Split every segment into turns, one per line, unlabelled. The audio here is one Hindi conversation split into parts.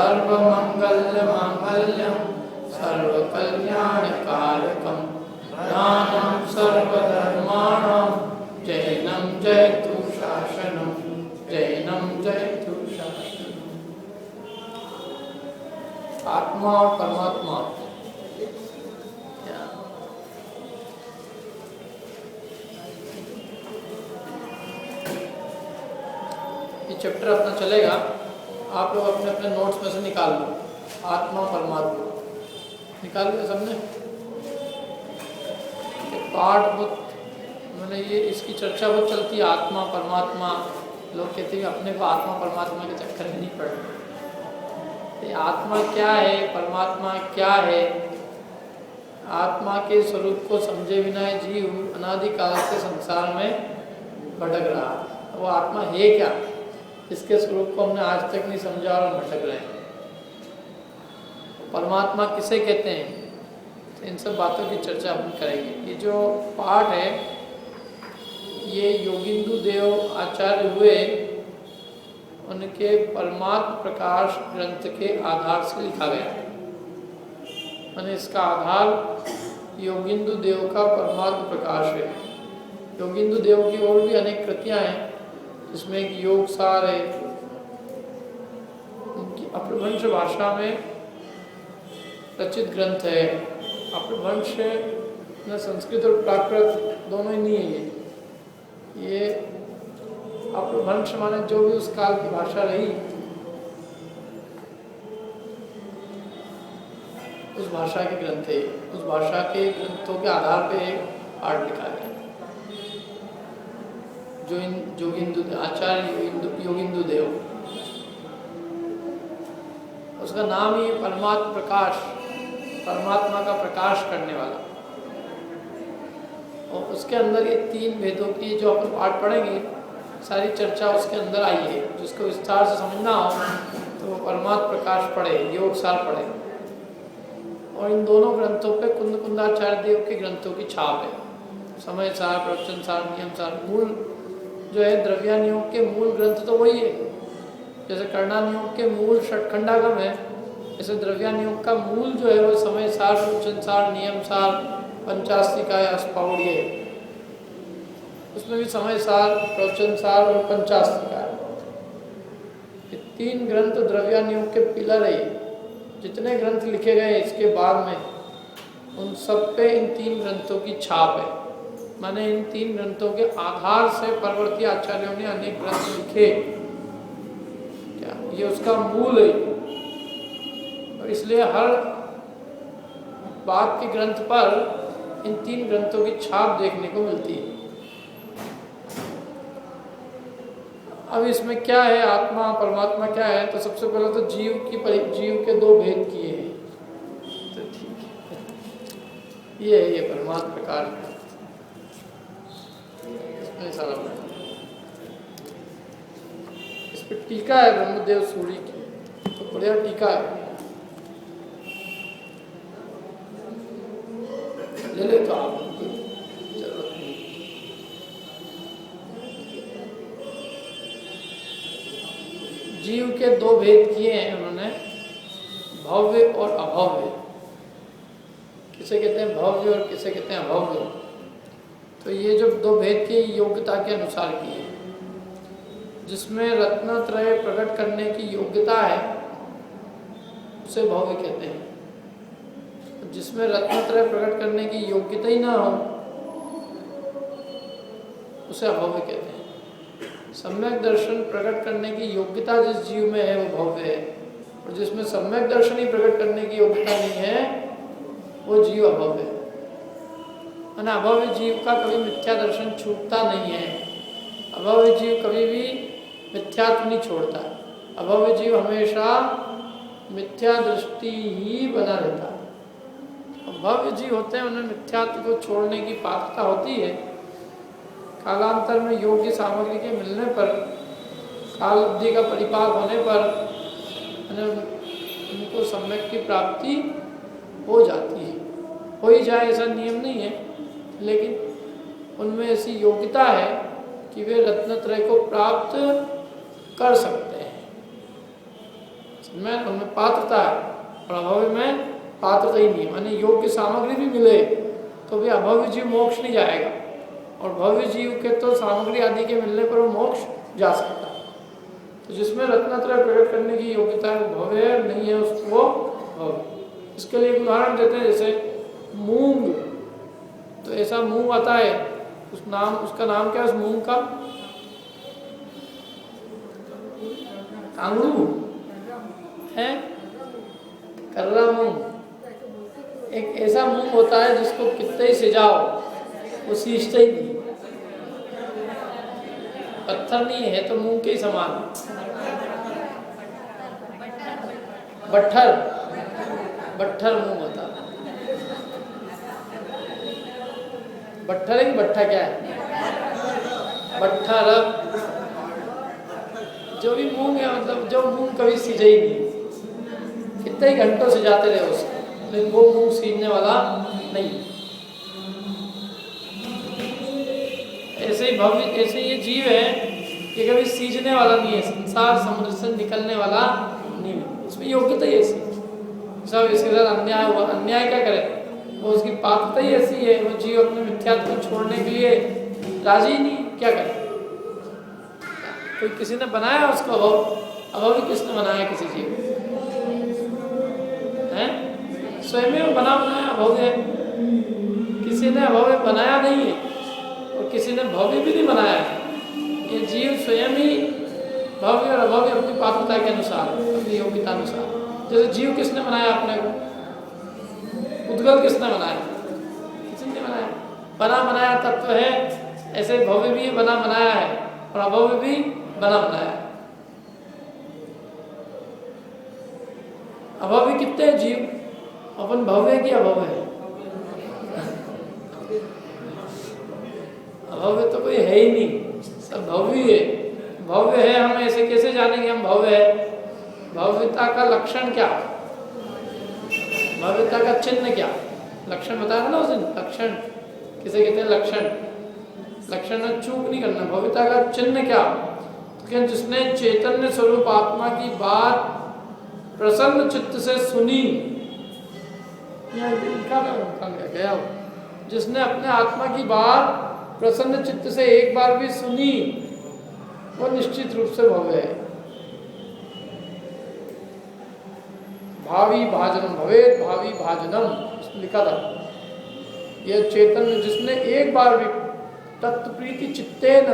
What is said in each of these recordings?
सर्वमंगलमांगल्यं सर्वकल्याणकारकं ज्ञानं सर्वधर्माणां जैनं जयतु शासनं जैनं जयतु शासनं। आत्मा और परमात्मा ये चैप्टर अपना चलेगा, आप लोग अपने अपने नोट्स में से निकाल लो। आत्मा परमात्मा निकाल लिया सबने? पाठ बहुत मैंने ये इसकी चर्चा बहुत चलती है, आत्मा परमात्मा। लोग कहते हैं अपने को आत्मा परमात्मा के चक्कर में नहीं पड़ना। ये आत्मा क्या है, परमात्मा क्या है? आत्मा के स्वरूप को समझे बिना जीव अनादिकाल से संसार में भटक रहा। वो आत्मा है क्या, इसके स्वरूप को हमने आज तक नहीं समझा और भटक रहे हैं। परमात्मा किसे कहते हैं, तो इन सब बातों की चर्चा हम करेंगे। ये जो पाठ है ये योगिंदु देव आचार्य हुए, उनके परमात्म प्रकाश ग्रंथ के आधार से लिखा गया। मैंने इसका आधार योगिंदु देव का परमात्म प्रकाश है। योगिंदु देव की और भी अनेक कृतियाँ हैं, इसमें एक योग सार है। उनकी अपभ्रंश भाषा में रचित ग्रंथ है। अपभ्रंश में संस्कृत और प्राकृत दोनों ही नहीं है। ये अपभ्रंश माने जो भी उस काल की भाषा रही, उस भाषा के ग्रंथ है। उस भाषा के ग्रंथों के आधार पे पाठ लिखा गया। जोगिंदु आचार्य योगिंदु देव, उसका नाम ही परमात्मा प्रकाश, परमात्मा का प्रकाश करने वाला। और उसके अंदर ये तीन भेदों की जो अपन पाठ पढ़ेंगे, सारी चर्चा उसके अंदर आई है। जिसको विस्तार से समझना हो तो परमात्मा प्रकाश पढ़े, योग सार पढ़े। और इन दोनों ग्रंथों पे कुंदकुंदाचार्य देव के ग्रंथों की छाप है। समय सार, प्रवचन सार, नियम सार, मूल जो है द्रव्यानुयोग के मूल ग्रंथ तो वही है। जैसे कर्णानुयोग के मूल षटखंडागम है, ऐसे द्रव्यानुयोग का मूल जो है वो समय सार, प्रवचन सार, नियम सार, पंचास्तिकाय, अस्पौढ़्य। उसमें भी समय सार, प्रवचन सार और पंचास्तिकाय, ये तीन ग्रंथ द्रव्यानुयोग के पिलर है। जितने ग्रंथ लिखे गए इसके बाद में, उन सब पे इन तीन ग्रंथों की छाप है। माने इन तीन ग्रंथों के आधार से परवर्ती आचार्यों ने अनेक ग्रंथ लिखे। क्या ये उसका मूल है? और इसलिए हर बात के ग्रंथ पर इन तीन ग्रंथों की छाप देखने को मिलती है। अब इसमें क्या है, आत्मा परमात्मा क्या है? तो सबसे पहले तो जीव के दो भेद किए हैं। तो ठीक है, ये परमात्मा प्रकाश है। इस पर टीका है ब्रह्मदेव सूरी की, तो बढ़िया टीका है, ले ले तो आप जरूरत नहीं। जीव के दो भेद किए हैं उन्होंने, भव्य और अभव्य। किसे कहते हैं भव्य और किसे कहते हैं अभव्य? तो ये जो दो भेद की योग्यता के अनुसार की है। जिसमें रत्नत्रय प्रकट करने की योग्यता है उसे भव्य कहते हैं। जिसमें रत्नत्रय प्रकट करने की योग्यता ही ना हो उसे अभव्य कहते हैं। सम्यक दर्शन प्रकट करने की योग्यता जिस जीव में है वो भव्य है, और जिसमें सम्यक दर्शन ही प्रकट करने की योग्यता नहीं है वो जीव अभव्य है। अभव्य जीव का कभी मिथ्या दर्शन छूटता नहीं है। अभव्य जीव कभी भी मिथ्यात्व नहीं छोड़ता। अभव्य जीव हमेशा मिथ्या दृष्टि ही बना रहता है। भव्य जीव होते हैं, उन्हें मिथ्यात्व को छोड़ने की पात्रता होती है। कालांतर में योग्य सामग्री के मिलने पर, काल अवधि का परिपाक होने पर उनको सम्यक की प्राप्ति हो जाती है। हो ही जाए ऐसा नियम नहीं है, लेकिन उनमें ऐसी योग्यता है कि वे रत्नत्रय को प्राप्त कर सकते हैं। में उनमें पात्रता है और अभव्य में पात्रता ही नहीं है। माने योग्य सामग्री भी मिले तो भी अभव्य जीव मोक्ष नहीं जाएगा, और भव्य जीव के तो सामग्री आदि के मिलने पर वो मोक्ष जा सकता है। तो जिसमें रत्नत्रय प्रकट करने की योग्यता है वो भव्य है, नहीं है उसको भव्य। इसके लिए एक उदाहरण देते हैं, जैसे मूंग, तो ऐसा मूंग आता है, उसका नाम क्या है उस मूंग का? कांगड़ू है, कर्रा मूंग। एक ऐसा मूंग होता है जिसको कितने ही सिजाओ वो सींचते ही नहीं, पत्थर नहीं है तो मूंग के ही समान। बट्ठर मूंग होता है। बट्ठर है कि बट्ठा क्या है? बट्ठर जो भी मूंग है, मतलब जो मूंग कभी सींचे ही नहीं, कितने ही घंटों से जाते रहे उसको, लेकिन वो मूंग सींचने वाला नहीं। ऐसे ही भव्य, ऐसे ये जीव है कि कभी सींचने वाला नहीं है, संसार समुद्र से निकलने वाला नहीं है, इसमें योग्यता ही ऐसी। सब इसके साथ अन्याय हुआ, अन्याय क्या करे, वो उसकी पात्रता ही ऐसी है, वो जीव अपने मिथ्यात्व को छोड़ने के लिए राजी नहीं, क्या करे? कोई किसी ने बनाया उसको अभव्य, किसने बनाया किसी जीव है? स्वयं में बना बनाया अभव्य है, किसी ने अभव्य बनाया नहीं है और किसी ने भव्य भी नहीं बनाया है। ये जीव स्वयं ही भव्य और अभव्य अपनी पात्रता के अनुसार, अपनी योग्यता अनुसार। जैसे जीव किसने बनाया अपने को? उद्गल किसने बनाया? किसी ने बनाया, बना बनाया तत्व है। ऐसे भव्य भी बना बनाया है और अभव्य भी बना बनाया है। अभव्य कितने जीव, अपन भव्य की अभव्य है? अभव्य तो कोई है ही नहीं, सब भव्य है। भव्य है, हम ऐसे कैसे जानेंगे हम भव्य है? भव्यता का लक्षण क्या, भव्यता का चिन्ह क्या? लक्षण बताया ना उस दिन, लक्षण किसे कहते हैं? लक्षण, लक्षण में चूक नहीं करना। भव्यता का चिन्ह क्या? तो जिसने चैतन्य स्वरूप आत्मा की बात प्रसन्न चित्त से सुनी, गया, जिसने अपने आत्मा की बात प्रसन्न चित्त से एक बार भी सुनी, वो निश्चित रूप से भव्य है। भावी भाजनम भवेत, भावी भाजनम लिखा था। यह चैतन्य जिसने एक बार भी तत्व प्रीति चित्तेन,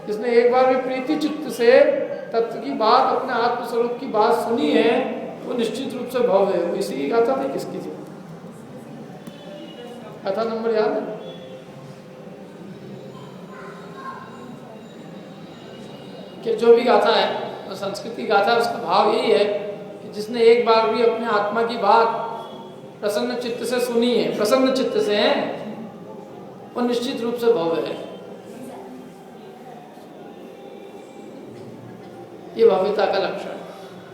जिसने एक बार भी प्रीति चित्त से तत्व की बात, अपने आत्मस्वरूप की बात सुनी है, वो निश्चित रूप से भव्य है। इसी की गाथा थी, किसकी थी? कथा नंबर याद है? कि जो भी गाथा है, तो संस्कृत की गाथा, उसका भाव यही है कि जिसने एक बार भी अपने आत्मा की बात प्रसन्न चित्त से सुनी है, प्रसन्न चित्त से है, वो निश्चित रूप से भव्य है। ये भव्यता का लक्षण।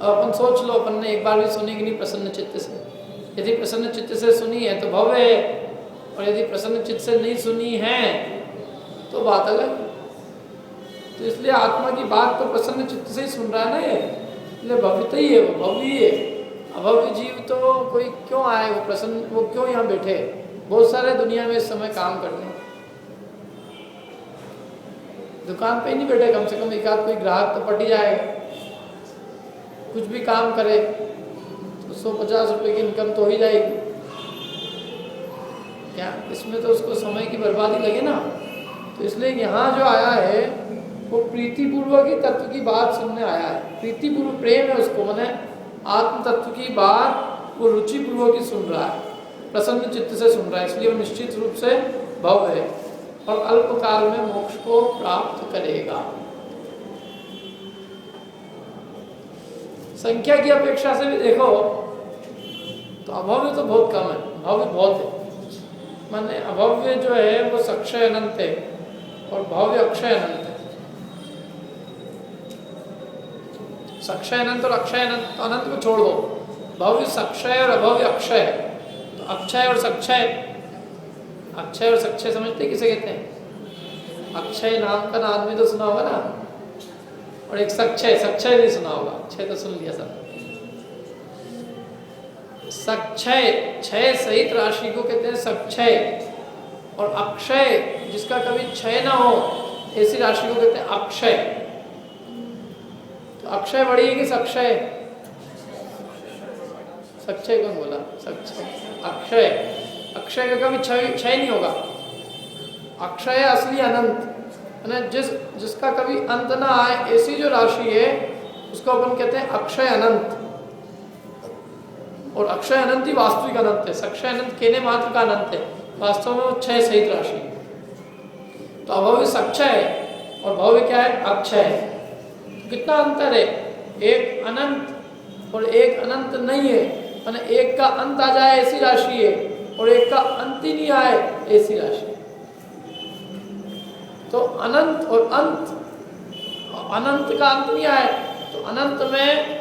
अब अपन सोच लो, अपन ने एक बार भी सुनी कि नहीं प्रसन्न चित्त से? यदि प्रसन्न चित्त से सुनी है तो भव्य है, और यदि प्रसन्न चित्त से नहीं सुनी है तो बात अलग। तो इसलिए आत्मा की बात तो प्रसन्न चित्त से ही सुन रहा है ना, ये इसलिए भव्यता ही है, वो भव्य है। अभव्य जीव तो कोई क्यों आए, वो प्रसन्न, वो क्यों यहाँ बैठे? बहुत सारे दुनिया में इस समय काम करने, दुकान पे ही नहीं बैठे, कम से कम एक आध कोई ग्राहक तो पट ही जाएगा। कुछ भी काम करे तो 150 रुपये की इनकम तो हो ही जाएगी क्या? इसमें तो उसको समय की बर्बादी लगे ना। तो इसलिए यहाँ जो आया है वो प्रीतिपूर्वक ही तत्व की बात सुनने आया है। प्रीतिपूर्वक प्रेम है उसको, माने आत्म तत्व की बात वो रुचिपूर्वक ही सुन रहा है, प्रसन्न चित्त से सुन रहा है, इसलिए वो निश्चित रूप से भव्य है और अल्प काल में मोक्ष को प्राप्त करेगा। संख्या की अपेक्षा से भी देखो तो अभव्य तो बहुत कम है, भव्य बहुत है। माने अभव्य जो है वो सक्षय अनंत है और भव्य अक्षय अनंत है। सक्षय अनंत और अक्षय अनंत, अनंत को छोड़ दो, भव्य सक्षय और अभव्य अक्षय है। तो अक्षय और सक्षय, अक्षय और सक्षय समझते किसे कहते हैं? अक्षय नाम का नाम भी तो सुना होगा ना, और एक सक्षय, सक्षय नहीं सुना होगा, अक्षय तो सुन लिया सब। सक्षय, क्षय सहित राशि को कहते हैं सक्षय, और अक्षय जिसका कभी क्षय ना हो ऐसी राशि को कहते हैं अक्षय। तो अक्षय बड़ी है कि सक्षय? सक्षय कौन बोला? सक्षय, अक्षय। अक्षय का कभी क्षय नहीं होगा। अक्षय असली अनंत, जिसका कभी अंत ना आए ऐसी जो राशि है उसको अपन कहते हैं अक्षय अनंत। और अक्षय अनंत ही वास्तविक अनंत है। सक्षय अनंत कहने मात्र का अनंत है, वास्तव में वो क्षय सहित राशि है। तो अभव्य सक्षय है और भव्य क्या है? अक्षय है। तो कितना अंतर है? एक अनंत और एक अनंत नहीं है, माने एक का अंत आ जाए ऐसी राशि है और एक का अंत ही नहीं आए ऐसी राशि। तो अनंत और अंत, अनंत का अंत नहीं आए तो अनंत में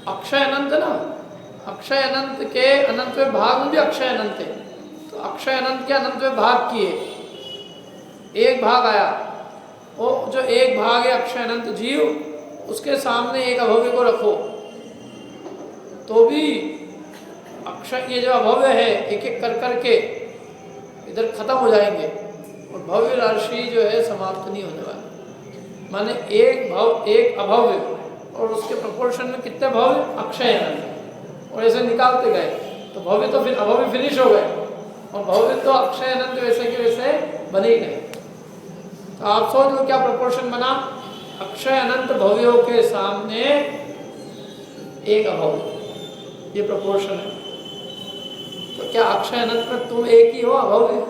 अक्षय अनंत ना, अक्षय अनंत के अनंत में भाग में भी अक्षय अनंत है। तो अक्षय अनंत के अनंत में भाग किए, एक भाग आया, वो जो एक भाग है अक्षय अनंत जीव, उसके सामने एक अभव्य को रखो तो भी अक्षय, ये जो अभव्य है एक एक कर करके इधर खत्म हो जाएंगे और भव्य राशि जो है समाप्त नहीं होने वाली। माने एक भव, एक अभव्य और उसके प्रोपोर्शन में कितने भव्य? अक्षय अनंत। और ऐसे निकालते गए तो भव्य तो फिर अभव्य फिनिश हो गए और भव्य तो अक्षय अनंत वैसे के वैसे बने ही गए। तो आप सोच लो क्या प्रोपोर्शन बना? अक्षय अनंत भव्यों के सामने एक अभव्य, ये प्रोपोर्शन है। तो क्या अक्षय अनंत में तुम एक ही हो अभव्य?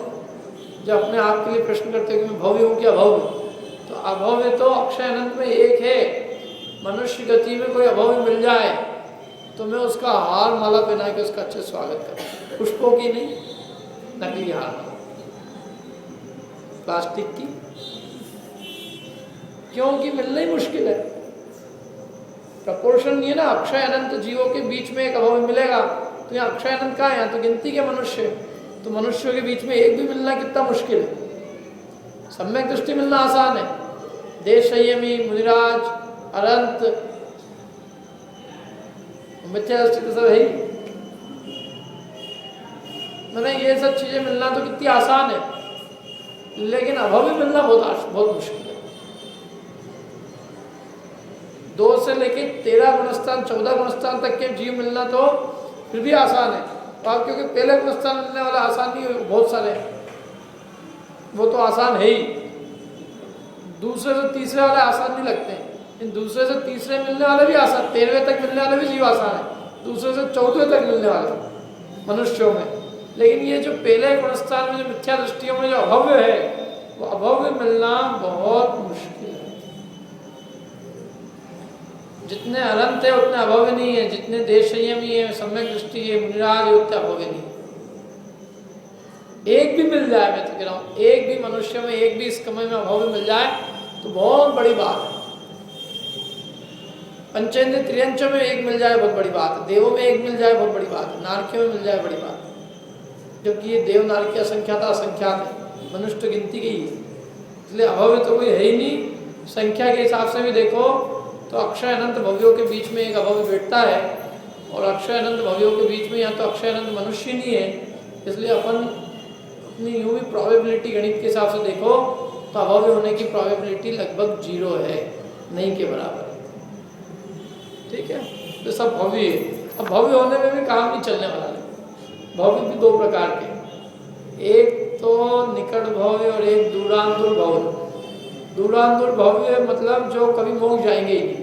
जो अपने आप के लिए प्रश्न करते हो कि मैं भव्य हूँ कि अभव्य, तो अभव्य तो अक्षय अनंत में एक है। मनुष्य गति में कोई अभव्य मिल जाए तो मैं उसका हार माला पहना के उसका अच्छे स्वागत करूँ। पुष्पों की नहीं, नकली हार माला, प्लास्टिक की, क्योंकि मिलना ही मुश्किल है। प्रपोर्शन नहीं है ना। अक्षय अनंत जीवों के बीच में एक अभव्य मिलेगा तो यहाँ अक्षय अनंत का है, यहाँ तो गिनती के मनुष्य, तो मनुष्यों के बीच में एक भी मिलना कितना मुश्किल है। सम्यक दृष्टि मिलना आसान है। देश संयमी, मुनिराज, अनंत, मिथ्या दृष्टि तो सब है ही। मैंने ये सब चीजें मिलना तो कितनी आसान है, लेकिन अभव्य मिलना बहुत मुश्किल है। 2 से लेके 13 गुणस्थान 14 गुणस्थान तक के जीव मिलना तो फिर भी आसान है। और क्योंकि पहले गुणस्थान मिलने वाला आसान नहीं, बहुत सारे हैं, वो तो आसान है ही। दूसरे से तीसरे वाले आसान नहीं लगते हैं, इन दूसरे से तीसरे मिलने वाले भी आसान, 13वें तक मिलने वाले भी जीव आसान है, दूसरे से 14वें तक मिलने वाले मनुष्यों में। लेकिन ये जो पहले गुणस्थान में जो मिथ्या दृष्टियों में जो अभव्य है, वो अभव्य मिलना बहुत मुश्किल है। जितने अनंत है उतने अभव्य नहीं है, जितने देश संयमी है, सम्यक दृष्टि है, मुनिराज है, उतने अभव्य नहीं। एक भी मिल जाए, मैं तो कह रहा हूँ, एक भी मनुष्य में एक भी इस समय में अभव्य मिल जाए तो बहुत बड़ी बात है। पंचेंद्र त्रियंचों में एक मिल जाए बहुत बड़ी बात है, देवों में एक मिल जाए बहुत बड़ी बात है, नारकियों में मिल जाए बड़ी बात है। जबकि ये देव नारकी असंख्यात असंख्यात है, मनुष्य तो गिनती की ही, इसलिए अभव्य तो कोई है ही नहीं। संख्या के हिसाब से भी देखो तो अक्षय अनंत भव्यों के बीच में एक अभव्य बैठता है, और अक्षय अनंत भव्यों के बीच में या तो अक्षय अनंत मनुष्य नहीं है। इसलिए अपन अपनी यूँ भी प्रोबेबिलिटी गणित के हिसाब से देखो तो अभव्य होने की प्रोबेबिलिटी लगभग 0 है, नहीं के बराबर है। ठीक है, तो सब भव्य है। अब भव्य होने में भी काम नहीं चलने वाला है। भव्य भी 2 प्रकार के, एक तो निकट भव्य और एक दूरांतुर भव्य। दूरांतुर भव्य मतलब जो कभी मोक्ष जाएंगे ही नहीं,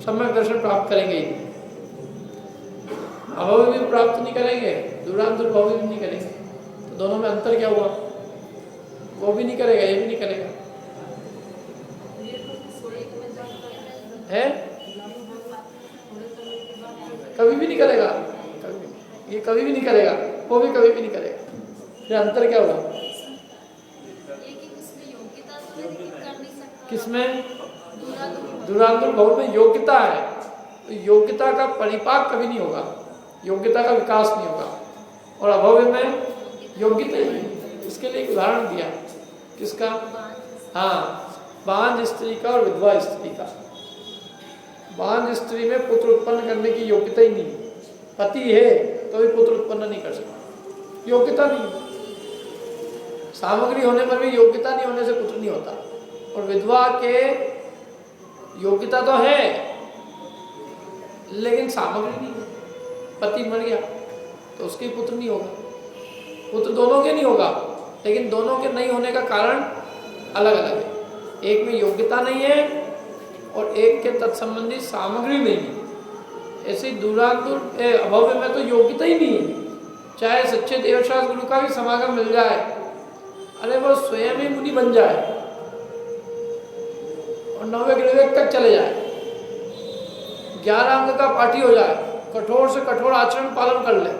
सम्यक दर्शन प्राप्त करेंगे ही नहीं, अभव्य भी प्राप्त नहीं करेंगे, दूरांतुर भव्य भी नहीं करेंगे। तो दोनों में अंतर क्या हुआ? वो भी नहीं करेगा, ये भी नहीं करेगा, है कभी भी नहीं करेगा, कभी ये कभी भी नहीं करेगा, वो भी कभी भी नहीं करेगा। फिर अंतर क्या हुआ? किसमें? दूरांतुर भव्य में योग्यता है, तो योग्यता का परिपाक कभी नहीं होगा, योग्यता का विकास नहीं होगा। और अभव्य में योग्यता ही नहीं। इसके लिए एक उदाहरण दिया, किसका? हाँ, बांझ स्त्री का और विधवा स्त्री का। बांझ स्त्री में पुत्र उत्पन्न करने की योग्यता ही नहीं है। पति है तो भी पुत्र उत्पन्न नहीं कर सकता, योग्यता नहीं। सामग्री होने पर भी योग्यता नहीं होने से पुत्र नहीं होता। और विधवा के योग्यता तो है लेकिन सामग्री नहीं है। पति मर गया तो उसके पुत्र नहीं होगा, पुत्र दोनों के नहीं होगा, लेकिन दोनों के नहीं होने का कारण अलग अलग है। एक में योग्यता नहीं है और एक के तत्संबंधी सामग्री नहीं है। ऐसे दूरांतुर अभव्य में तो योग्यता ही नहीं है। चाहे सच्चे देवशास्त्र गुरु का भी समागम मिल जाए, अरे वो स्वयं ही मुनि बन जाए और 9वें ग्रह तक चले जाए, 11 अंग का पाठी हो जाए, कठोर से कठोर आचरण पालन कर ले,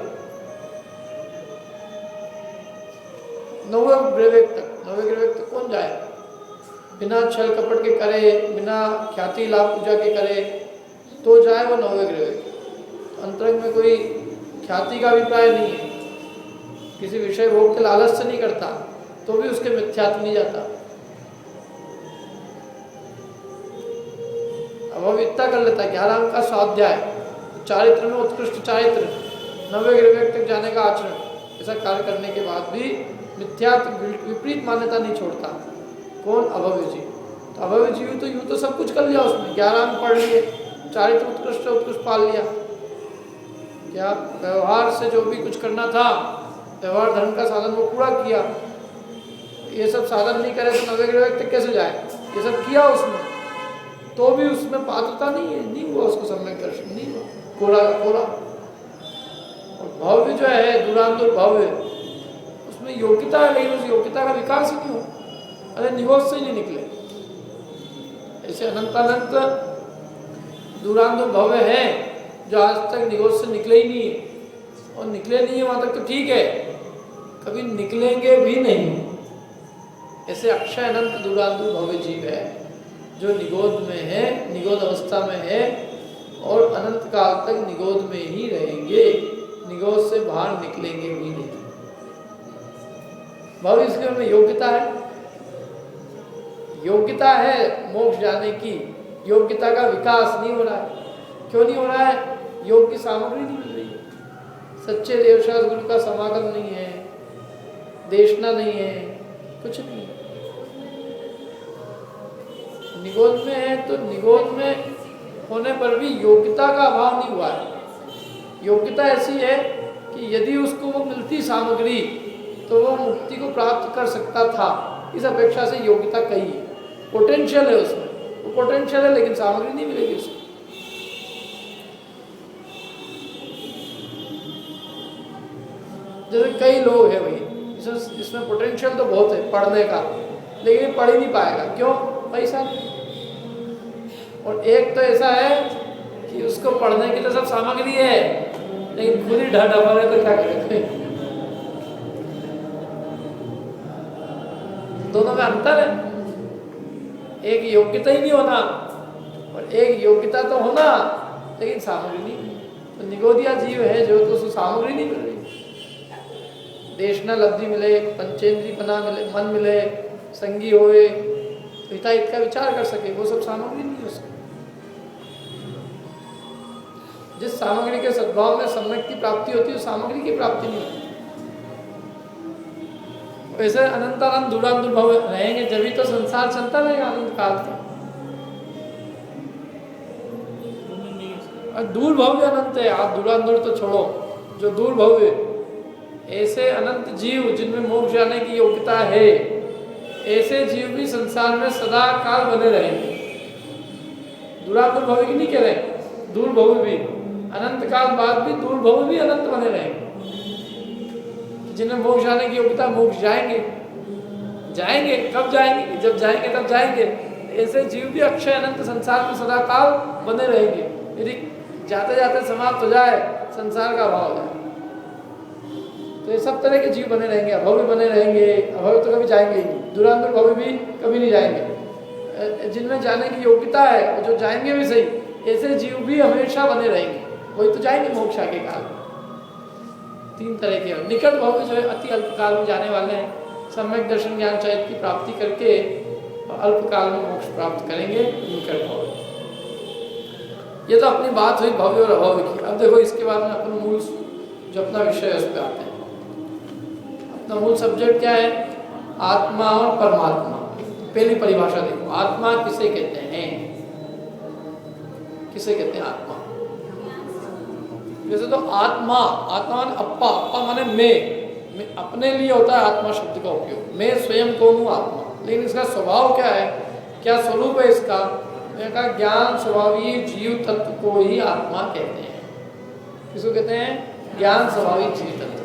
9वें ग्रह तक कौन जाए? बिना छल कपट के करे, बिना ख्याति लाभ पूजा के करे तो जाए वो 9वें ग्रह। अंतरंग में कोई ख्याति का अभिप्राय नहीं है, किसी विषय भोग के लालच से नहीं करता तो भी उसके मिथ्यात्व नहीं जाता। अभविकता कर लेता है, 11 अंक का स्वाध्याय, चारित्र में उत्कृष्ट चारित्र, 9वें ग्रह तक जाने का आचरण, ऐसा कार्य करने के बाद भी मिथ्यात्व विपरीत मान्यता नहीं छोड़ता। कौन? अभव्य जीव। तो अभव्य जीव तो यूं तो सब कुछ कर लिया उसने, 11 अंक पढ़ लिए, चारित्र उत्कृष्ट पाल लिया, क्या व्यवहार से जो भी कुछ करना था, व्यवहार धर्म का साधन वो पूरा किया। ये सब साधन नहीं करे तो 9वें ग्रह तक कैसे जाए? ये सब किया उसने तो भी उसमें पात्रता नहीं है, नहीं हुआ उसको सम्यक दर्शन, नहीं हुआ, कोरा का कोरा। और भव्य जो है दूरांतुर भव्य, उसमें योग्यता है लेकिन उस योग्यता का विकास ही नहीं हो, अरे निगोद से ही नहीं निकले। ऐसे अनंत दूरांतुर भव्य है जो आज तक निगोद से निकले ही नहीं है, और निकले नहीं है वहां तक तो ठीक है, कभी निकलेंगे भी नहीं। ऐसे अक्षय अनंत दूरांतुर भव्य जीव है जो निगोद में है, निगोद अवस्था में है और अनंत काल तक निगोद में ही रहेंगे, निगोद से बाहर निकलेंगे भी नहीं। भव्य इसलिए उनमें योग्यता है, योग्यता है मोक्ष जाने की, योग्यता का विकास नहीं हो रहा है। क्यों नहीं हो रहा है? योग की सामग्री नहीं मिल रही, सच्चे देवशास्त्र गुरु का समागम नहीं है, देशना नहीं है, कुछ नहीं है। निगोद में है तो निगोद में होने पर भी योग्यता का अभाव नहीं हुआ है। योग्यता ऐसी है कि यदि उसको वो मिलती सामग्री तो वो मुक्ति को प्राप्त कर सकता था, इस अपेक्षा से योग्यता कही है, पोटेंशियल है उसमें, वो पोटेंशियल है लेकिन सामग्री नहीं मिलेगी उसको। जैसे कई लोग हैं भाई, इसमें पोटेंशियल तो बहुत है पढ़ने का, लेकिन पढ़ ही नहीं पाएगा, क्यों? पैसा नहीं। और एक तो ऐसा है कि उसको पढ़ने की तो सब सामग्री है लेकिन खुद ही ढाढा है तो क्या करें? दोनों में अंतर है, एक योग्यता ही नहीं होना और एक योग्यता तो होना लेकिन सामग्री नहीं। तो निगोदिया जीव है जो तो उसको सामग्री नहीं मिल रही, देशना लब्धि मिले, पंचेंद्री पना मिले, मन मिले, संगी होए, हिताहित का विचार कर सके, वो सब सामग्री नहीं है उसको। जिस सामग्री के सद्भाव में सम्यक की प्राप्ति होती है उस सामग्री की प्राप्ति नहीं होती। वैसे अनंत अनंत दूरांतुर भव रहेंगे जब तो संसार चलता रहेगा अनंत काल तक। और दूर भव्य अनंत है, आप दूरांतुर तो छोड़ो, जो दूर भव्य ऐसे अनंत जीव जिनमें मोक्ष जाने की योग्यता है, ऐसे जीव भी संसार में सदा काल बने रहेंगे। दूरांतुर भव्य की नहीं कह रहे, दूर भव्य भी अनंत काल बाद भी दूर भव्य भी अनंत बने रहेंगे। जिन्हें मोक्ष जाने की योग्यता, मोक्ष जाएंगे, जाएंगे कब जाएंगे? जब जाएंगे तब जाएंगे। ऐसे जीव भी अक्षय अनंत संसार में सदा काल बने रहेंगे। यदि जाते जाते समाप्त हो जाए, संसार का अभाव हो जाए, तो ये सब तरह के जीव बने रहेंगे। अभव्य बने रहेंगे, अभव्य तो कभी जाएंगे ही नहीं, दूरांतुर भव्य भी कभी नहीं जाएंगे। जिनमें जाने की योग्यता है और जो जाएंगे भी सही, ऐसे जीव भी हमेशा बने रहेंगे, वही तो जाएंगे मोक्ष के काल में। तीन तरह के निकट भव्य जो है अति अल्प काल में जाने वाले हैं, सम्यक दर्शन ज्ञान चैत की प्राप्ति करके अल्प काल में मोक्ष प्राप्त करेंगे, निकट भव्य। ये तो अपनी बात हुई भव्य और अभव्य की। अब देखो इसके बाद में अपन मूल जो अपना विषय है उस पर आते हैं। अपना मूल सब्जेक्ट क्या है? आत्मा और परमात्मा। पहली परिभाषा देखो, आत्मा किसे कहते हैं? किसे कहते हैं आत्मा? वैसे तो आत्मा, आत्मा माने अप्पा, अप्पा माने मैं, अपने लिए होता है आत्मा शब्द का उपयोग। मैं स्वयं कौन हूँ? आत्मा। लेकिन इसका स्वभाव क्या है, क्या स्वरूप है इसका? मैंने कहा ज्ञान स्वभावी जीव तत्व को ही आत्मा कहते हैं। किसको कहते हैं? ज्ञान स्वभावी जीव तत्व,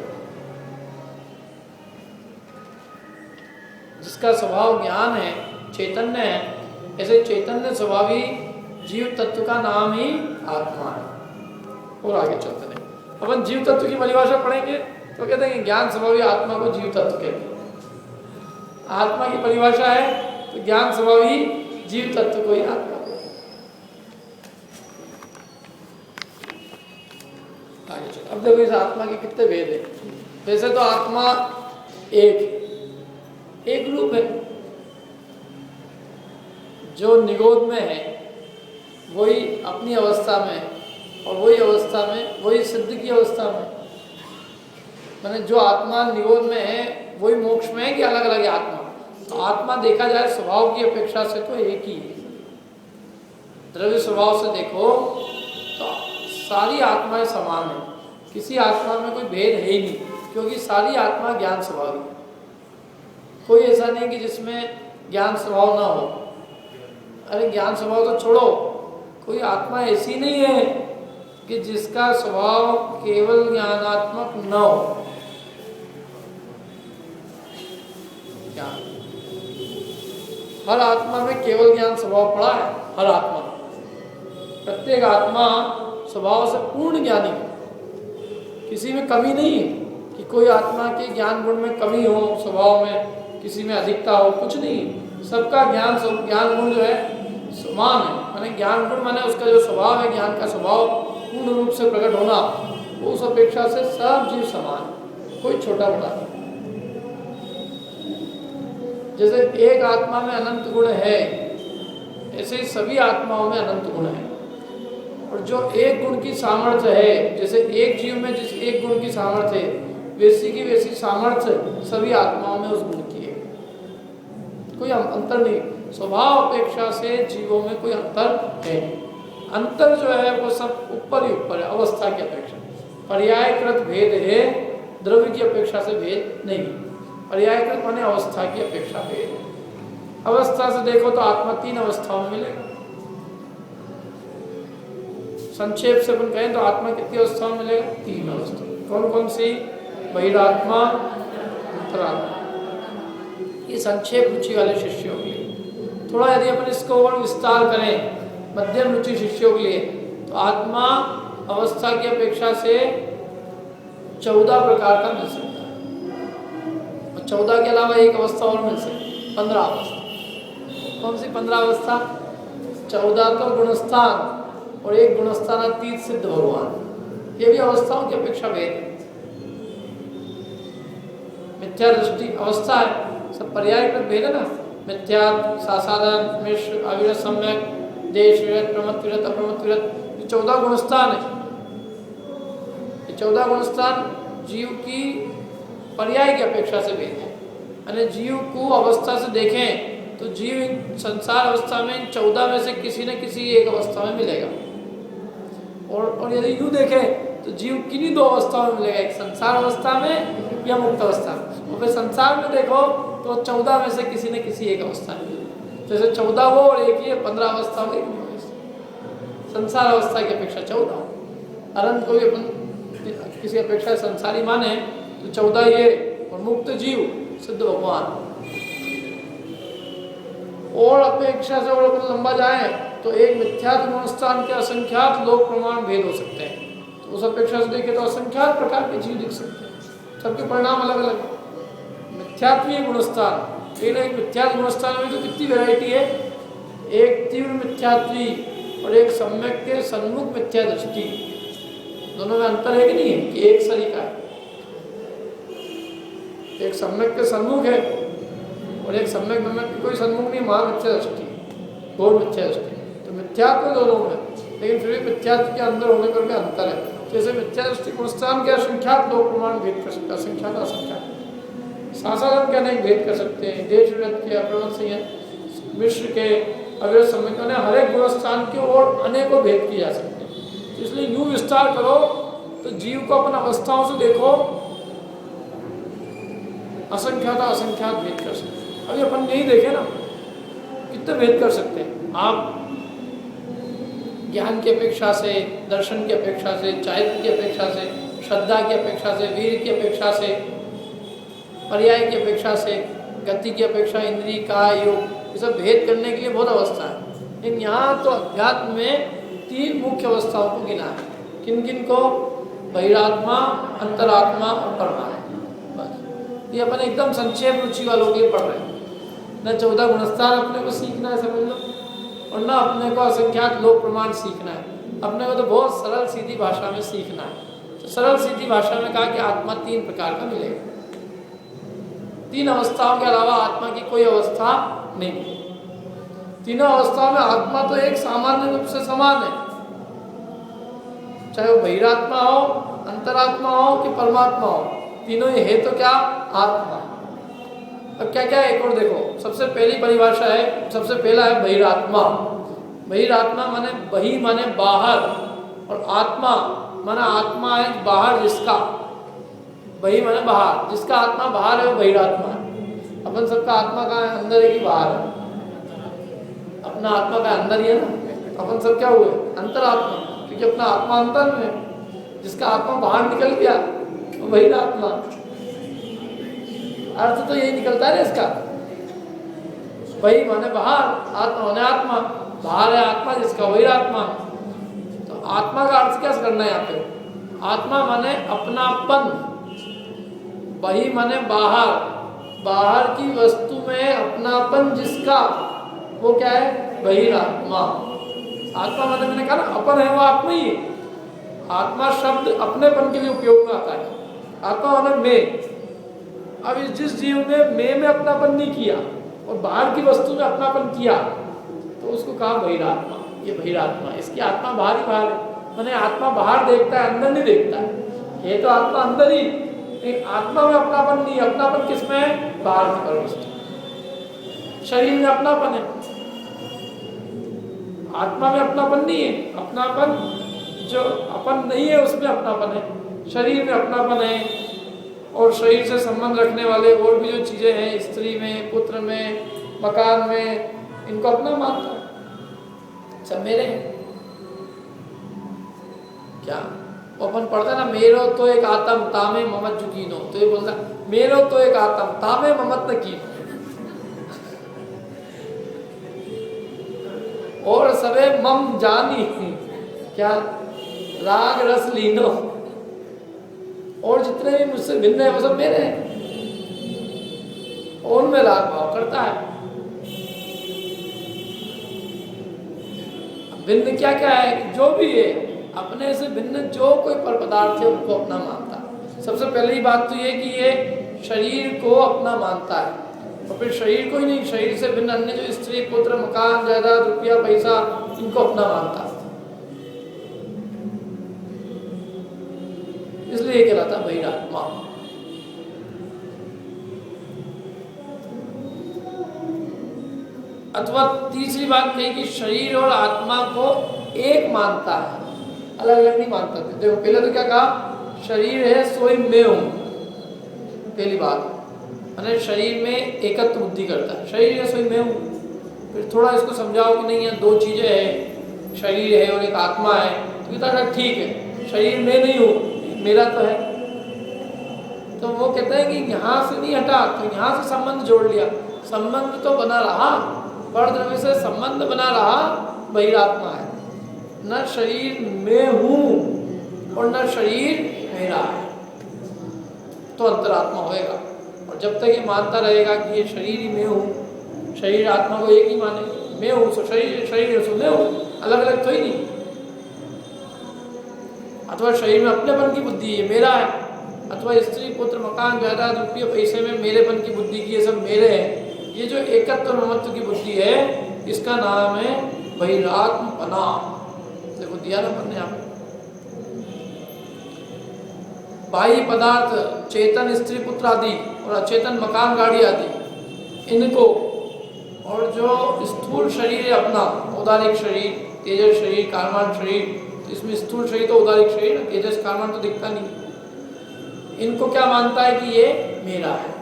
जिसका स्वभाव ज्ञान है, चैतन्य है। ऐसे चैतन्य स्वभावी जीव तत्व का नाम ही आत्मा है। और आगे चलते हैं, अपन जीव तत्व की परिभाषा पढ़ेंगे तो कहते हैं ज्ञान स्वभावी आत्मा को जीव तत्व कहते हैं। आत्मा की परिभाषा है तो ज्ञान स्वभावी जीव तत्व को ही आत्मा कहते हैं। आगे चलो, अब देखो इस आत्मा के कितने भेद हैं। वैसे तो आत्मा एक रूप है, जो निरोध में है वही अपनी अवस्था में, और वही अवस्था में वही सिद्ध की अवस्था में। माने जो आत्मा निरोध में है वही मोक्ष में है कि अलग अलग है आत्मा? तो आत्मा देखा जाए स्वभाव की अपेक्षा से तो एक ही है। द्रव्य स्वभाव से देखो तो सारी आत्माएं समान है, किसी आत्मा में कोई भेद है ही नहीं, क्योंकि सारी आत्मा ज्ञान स्वभाव है। कोई ऐसा नहीं कि जिसमें ज्ञान स्वभाव ना हो। अरे ज्ञान स्वभाव तो छोड़ो, कोई आत्मा ऐसी नहीं है कि जिसका स्वभाव केवल ज्ञानात्मक न हो। क्या हर आत्मा में केवल ज्ञान स्वभाव पड़ा है? हर आत्मा, प्रत्येक आत्मा स्वभाव से पूर्ण ज्ञानी है, किसी में कमी नहीं है कि कोई आत्मा के ज्ञान गुण में कमी हो, स्वभाव में किसी में अधिकता हो, कुछ नहीं। सबका ज्ञान गुण जो है समान है। माने ज्ञान गुण माने उसका जो स्वभाव है, ज्ञान का स्वभाव पूर्ण रूप से प्रकट होना, उस अपेक्षा से सब जीव समान, कोई छोटा बड़ा नहीं। जैसे एक आत्मा में अनंत गुण है, ऐसे ही सभी आत्माओं में अनंत गुण है। और जो एक गुण की सामर्थ्य है, जैसे एक जीव में जिस एक गुण की सामर्थ्य है, वैसी की वैसी सामर्थ्य सभी आत्माओं में उस गुण की है। कोई अंतर नहीं, स्वभाव अपेक्षा से जीवों में कोई अंतर है। अंतर जो है वो सब ऊपर ही ऊपर है, अवस्था की अपेक्षा। पर्यायकृत भेद है, द्रव्य की अपेक्षा से भेद नहीं। पर्यायकृत माने अवस्था की अपेक्षा भेद है। अवस्था से देखो तो आत्मा 3 अवस्थाओं में मिलेगा। संक्षेप से अपन कहें तो आत्मा कितनी अवस्थाओं में मिलेगा? 3 अवस्था। कौन कौन सी? बहिरात्मा, अंतरात्मा। ये संक्षेप रुचि वाले शिष्यों के लिए। थोड़ा यदि अपन इसको और विस्तार करें मध्यम रुचि शिष्यों के लिए, तो आत्मा अवस्था की अपेक्षा से 14 प्रकार का मिल सकता है। और 14 के अलावा एक अवस्था और मिल सकती है, 15 अवस्था। कौन सी 15 अवस्था? 14 तो गुणस्थान और एक गुणस्थानातीत सिद्ध भगवान, ये भी अवस्थाओं की अपेक्षा भेद है। मिथ्या दृष्टि अवस्था है, सब पर्यायकृत भेद है ना। मिथ्या, सासारण, मिश्र, अविरत, सम्यक, देश विरत, प्रमत्त विरत, अप्रमत्त विरत, ये 14 गुणस्थान है। ये 14 गुणस्थान जीव की पर्याय की अपेक्षा से भेद है। यानी जीव को अवस्था से देखें तो जीव संसार अवस्था में इन 14 में से किसी न किसी एक अवस्था में मिलेगा। और यदि यूँ देखें तो जीव किन्हीं 2 अवस्थाओं में मिलेगा, एक संसार अवस्था में या मुक्त अवस्था में। और फिर संसार में देखो तो 14 में से किसी न किसी एक अवस्था में, जैसे 14 वो और एक ही 15 अवस्था में। संसार अवस्था की अपेक्षा 14। अनंत को भी अपन किसी अपेक्षा संसारी माने तो 14 ये, और मुक्त जीव सिद्ध भगवान। और अपेक्षा से और अपन लंबा जाए तो एक मिथ्यात्व गुणस्थान के असंख्यात लोक प्रमाण भेद हो सकते हैं। तो उस अपेक्षा से देखें तो असंख्यात प्रकार के जीव दिख सकते हैं, सबके परिणाम अलग अलग है। मिथ्यात्वीय गुणस्थान, एक मिथ्यात्व गुणस्थान में तो कितनी वैरायटी है। एक तीव्र मिथ्यात्वी और एक सम्यक के सन्मुख मिथ्या दृष्टि, दोनों में अंतर है कि नहीं है? कि एक सरीका है, एक सम्यक के सन्मुख है और एक सम्यक की कोई सन्मुख नहीं, महामिथ्या दृष्टि, घोर मिथ्या दृष्टि। तो मिथ्यात्व दोनों में, लेकिन फिर भी मिथ्या के अंदर होने पर भी अंतर है। जैसे मिथ्या दृष्टि गुणस्थान के असंख्यात लोक प्रमाण भेद कर सकते हैं, असंख्यात असंख्यात सासाराम के अनेक भेद कर सकते हैं, देश विगत के, अप्रवत सिंह मिश्र के, अविरत समय ने हर एक गुणस्थान के और अनेकों भेद किए जा सकते हैं। तो इसलिए यूँ विस्तार करो तो जीव को अपन अवस्थाओं से देखो, असंख्यात असंख्यात भेद कर सकते हैं। अभी अपन यही देखे ना कितने भेद कर सकते हैं आप, ज्ञान की अपेक्षा से, दर्शन की अपेक्षा से, चारित्र की अपेक्षा से, श्रद्धा की अपेक्षा से, वीर की अपेक्षा से, पर्याय की अपेक्षा से, गति की अपेक्षा, इंद्रिय का योग, ये सब भेद करने के लिए बहुत अवस्था है। लेकिन यहाँ तो अध्यात्म में 3 मुख्य अवस्थाओं को गिना है। किन किन को? बहिरात्मा, अंतरात्मा और परमात्मा। बस ये अपन एकदम संक्षेप रुचि वालों के लिए पढ़ रहे हैं। न 14 गुणस्थान अपने को सीखना है समझ लो, और न अपने को असंख्यात लोक प्रमाण सीखना है। अपने को तो बहुत सरल सीधी भाषा में सीखना है। तो सरल सीधी भाषा में कहा कि आत्मा 3 प्रकार का मिलेगा। 3 अवस्थाओं के अलावा आत्मा की कोई अवस्था नहीं। तीनों अवस्थाओं में आत्मा तो एक सामान्य रूप से समान है, चाहे वो बहिरात्मा हो, अंतरात्मा हो कि परमात्मा हो, तीनों ही है तो क्या? आत्मा। अब क्या क्या है एक और देखो। सबसे पहली परिभाषा है, सबसे पहला है बहिरात्मा। बहिरात्मा माने बहि माने बाहर, और आत्मा माना आत्मा है बाहर जिसका। बहि माने बाहर, जिसका आत्मा बाहर है वो बहिरात्मा है। अपन सबका आत्मा कहाँ है? अंदर है कि बाहर है? अपना आत्मा का अंदर ही है ना। अपन सब क्या हुए? अंतरात्मा, क्योंकि अपना आत्मा अंदर में है। जिसका आत्मा बाहर निकल गया वो बहिरात्मा। अर्थ तो यही निकलता है ना इसका। बहि माने बाहर, आत्मा माने आत्मा। बाहर है आत्मा जिसका, बहिरात्मा। तो आत्मा का अर्थ क्या करना है यहाँ पे? आत्मा माने अपनापन, बहि माने बाहर, बाहर की वस्तु में अपनापन जिसका, वो क्या है? बहिरात्मा। आत्मा माने मैंने कहा ना अपन है वो आत्मा ही है। आत्मा शब्द अपनेपन के लिए उपयोग में आता है। आत्मा माने मैं। अब जिस जीव ने मैं में अपनापन नहीं किया और बाहर की वस्तु में अपनापन किया तो उसको कहा बहिरात्मा। ये बहिरात्मा, इसकी आत्मा बाहर ही बाहर है। मैंने आत्मा बाहर देखता है, अंदर नहीं देखता है। ये तो आत्मा अंदर ही, एक आत्मा में अपनापन नहीं। अपनापन किसमें है? बाहर की वस्तु। शरीर में अपनापन है, आत्मा में अपनापन नहीं है। अपनापन जो अपन नहीं है उसमें अपनापन है। शरीर में अपनापन है, और शरीर से संबंध रखने वाले और भी जो चीजें हैं, स्त्री में, पुत्र में, मकान में, इनको अपना मानता है। सब मेरे हैं क्या? अपन पढ़ते ना, मेरो तो एक आत्म तामे ममत जुकीनो। तो ये बोलता मेरो तो एक आत्म तामे ममत न कीनो, और सबे मम जानी क्या? राग रस लीनो। और जितने भी मुझसे भिन्न है वो सब मेरे हैं, और उनमें राग भाव करता है। भिन्न क्या क्या है? जो भी है अपने से भिन्न, जो कोई पर पदार्थ है उनको अपना मानता है। सबसे पहली बात तो ये कि ये शरीर को अपना मानता है, और फिर शरीर को ही नहीं, शरीर से भिन्न अन्य जो स्त्री, पुत्र, मकान, जायदाद, रुपया, पैसा, इनको अपना मानता है। इसलिए कहलाता बहिरात्मा। अथवा तीसरी बात कही कि शरीर और आत्मा को एक मानता है, अलग अलग नहीं मानता। देखो पहले तो क्या कहा? शरीर है सोई मैं हूं। पहली बात मैंने शरीर में एकत्व बुद्धि करता है, शरीर है सोई मैं हूं। फिर थोड़ा इसको समझाओ कि नहीं, है 2 चीजें हैं, शरीर है और एक आत्मा है। तो कहता ठीक है, शरीर मैं नहीं हूं, मेरा तो है। तो वो कहते हैं कि यहाँ से नहीं हटा, तो यहाँ से संबंध जोड़ लिया। संबंध तो बना रहा, परद्रव्य से संबंध बना रहा, बहिरात्मा है। न शरीर में हूं और न शरीर मेरा है, तो अंतरात्मा होएगा। और जब तक ये मानता रहेगा कि ये शरीर ही मैं हूँ, शरीर आत्मा को एक ही माने, मैं हूँ सो शरीर, शरीर सो मैं हूँ, अलग अलग तो ही नहीं। अथवा शरीर में अपनेपन की बुद्धि है, मेरा है, अथवा स्त्री, पुत्र, मकान, जायदाद, रुपये, पैसे में मेरेपन की बुद्धि की, ये सब मेरे हैं। ये जो एकत्व ममत्व की बुद्धि है, इसका नाम है बहिरात्मपना। देखो दिया ना अपन ने यहाँ पे। बाह्य पदार्थ चेतन स्त्री पुत्र आदि और अचेतन मकान गाड़ी आदि, इनको, और जो स्थूल शरीर है अपना, औदारिक शरीर, तेजस शरीर, कारमान शरीर, तो इसमें स्थूल शरीर तो औदारिक शरीर, तेजस कारमान तो दिखता नहीं, इनको क्या मानता है कि ये मेरा है।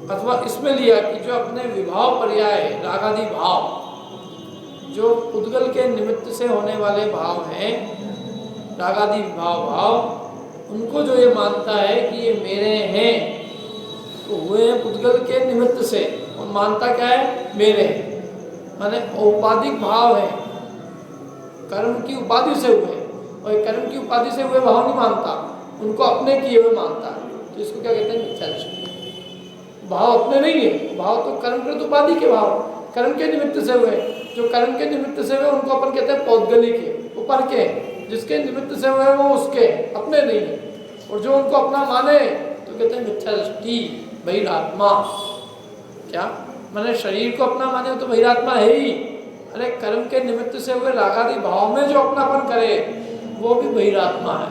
अथवा इसमें लिया कि जो अपने विभाव पर्याय रागादि भाव, जो उद्गल के निमित्त से होने वाले भाव हैं, रागादि भाव, उनको जो ये मानता है कि ये मेरे हैं, तो हुए उद्गल के निमित्त से, और मानता क्या है, मेरे हैं, माने औपाधिक भाव है, कर्म की उपाधि से हुए, और कर्म की उपाधि से हुए भाव नहीं मानता, उनको अपने किए हुए मानता है। तो इसको क्या कहते हैं, मिथ्या दृष्टि। भाव अपने नहीं है, भाव तो कर्मकृत उपाधि के भाव, कर्म के निमित्त से हुए, जो कर्म के निमित्त से हुए उनको अपन कहते हैं पौद्गलिक के, ऊपर के, जिसके निमित्त से हुए वो उसके, अपने नहीं है। और जो उनको अपना माने तो कहते हैं मिथ्या दृष्टि, बहिरात्मा। क्या माने, शरीर को अपना माने तो बहिरात्मा है ही। अरे कर्म के निमित्त से हुए रागादि भाव में जो अपनापन करे वो भी बहिरात्मा है,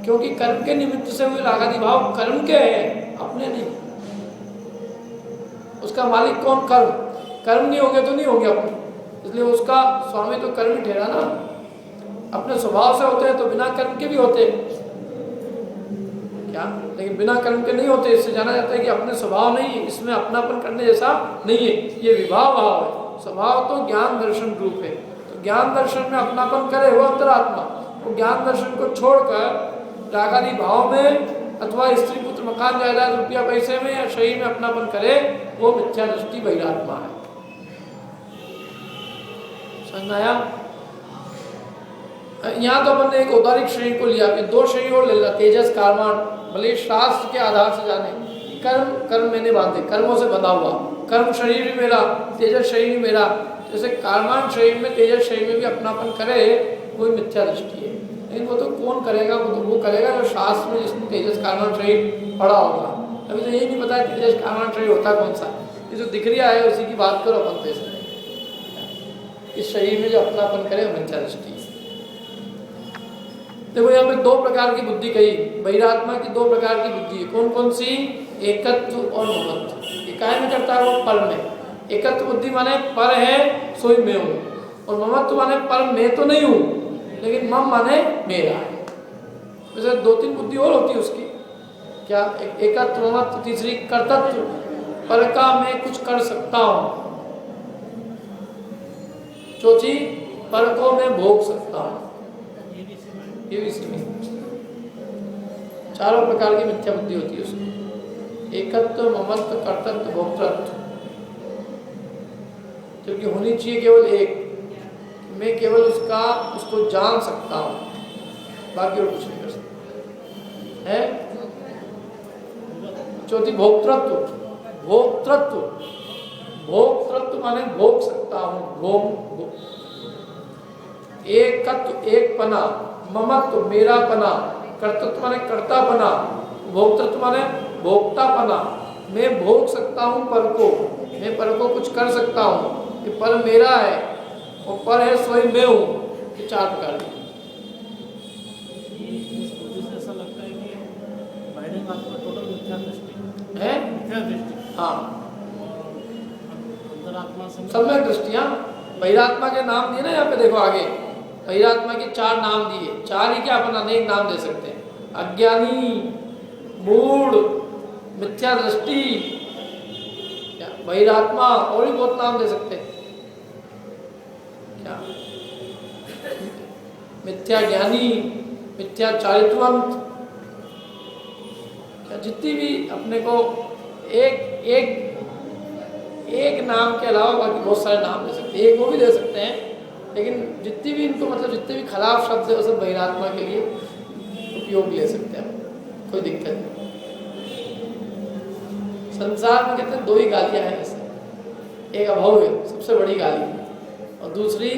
क्योंकि कर्म के निमित्त से हुए रागादि भाव कर्म के हैं, अपने नहीं। उसका मालिक कौन, कर्म। कर्म नहीं होंगे तो नहीं होंगे अपने, इसलिए उसका स्वामी तो कर्म ही ठहरा ना। अपने स्वभाव से होते हैं तो बिना कर्म के भी होते क्या, लेकिन बिना कर्म के नहीं होते। इससे जाना जाता है कि अपने स्वभाव नहीं है, इसमें अपनापन करने जैसा नहीं है, ये विभाव भाव है। स्वभाव तो ज्ञान दर्शन रूप है, तो ज्ञान दर्शन में अपनापन करे वो अंतरात्मा, वो ज्ञान दर्शन को छोड़कर रागादि भाव में अथवा स्त्री पुत्र मकान जायदाद रुपया पैसे में या शरीर में अपनापन करे, वो मिथ्या दृष्टि बहिरात्मा है। समझ आया। यहाँ तो अपन ने एक औदारिक शरीर को लिया कि दो शरीर और ले ला, तेजस कारमान, भले शास्त्र के आधार से जाने, कर्म कर्म मैंने बांधे, कर्मों से बंधा हुआ, कर्म शरीर भी मेरा, तेजस शरीर भी मेरा, जैसे कारमान शरीर में तेजस शरीर में भी अपनापन करे, वो मिथ्या दृष्टि है। लेकिन वो तो कौन करेगा, वो तो वो करेगा जो शास्त्र में जिसने तेजस कारमान शरीर पढ़ा होगा। अभी तो यही नहीं पता है तेजस कारमान शरीर होता कौन सा, ये जो दिख रहा है उसी की बात करो अपन। तो इस शरीर में जो अपनापन करे वो मिथ्या दृष्टि। देखो यहाँ पे दो प्रकार की बुद्धि कही, बहिरात्मा की दो प्रकार की बुद्धि है। कौन कौन सी, एकत्व और ममत्व। ये काहे में करता है वो, पर में। एकत्व बुद्धि माने पर है सोई मैं हूँ, और ममत्व माने पर मैं तो नहीं हूँ, लेकिन मम माने मेरा है। वैसे दो तीन बुद्धि और होती है उसकी, क्या, एकत्व, ममत्व, तीसरी कर्तृत्व, पर का मैं कुछ कर सकता हूँ, चौथी पर को मैं भोग सकता हूँ। ये भी सीमित, चारों प्रकार की मिथ्या बुद्धि होती है उसकी, एकत्व, ममत्व, कर्तृत्व, भोक्तृत्व। जबकि होनी चाहिए केवल एक, मैं केवल उसको जान सकता हूँ, बाकी और कुछ नहीं कर सकता है। चौथी भोक्तृत्व, भोक्तृत्व, भोक्तृत्व माने भोग सकता हूँ, भोग। एकत्व एक पना, ममत्व मेरा पना, कर्तृत्व माने कर्ता पना, भोक्तृत्व माने भोक्ता पना। मैं भोग सकता हूँ पर को, मैं पर को कुछ कर सकता हूँ, ये पर मेरा है, और पर है स्वयं मैं हूँ। ये चार प्रकार की
ऐसा लगता है कि बाहरी आत्मा टोटल मिथ्या दृष्टि
है,
मिथ्या दृष्टि।
हाँ,
अंतरात्मा
सम्यक दृष्टियाँ। बहिरात्मा के नाम दिए ना यहाँ पे, देखो आगे बहिरात्मा के चार नाम दिए, चार ही क्या, अपन अनेक नाम दे सकते हैं। अज्ञानी, मूढ़, मिथ्या दृष्टि, क्या बहिरात्मा, और भी बहुत नाम दे सकते हैं। क्या, मिथ्या ज्ञानी, मिथ्या चारित्रवंत, क्या जितनी भी अपने को एक नाम के अलावा बाकी बहुत सारे नाम दे सकते हैं, एक वो भी दे सकते हैं, लेकिन जितनी भी इनको मतलब जितने भी खराब शब्द है वो सब बहिरात्मा के लिए उपयोग ले सकते हैं, कोई दिक्कत नहीं। संसार में कहते हैं दो ही गालियां हैं वैसे, एक अभव है सबसे बड़ी गाली, और दूसरी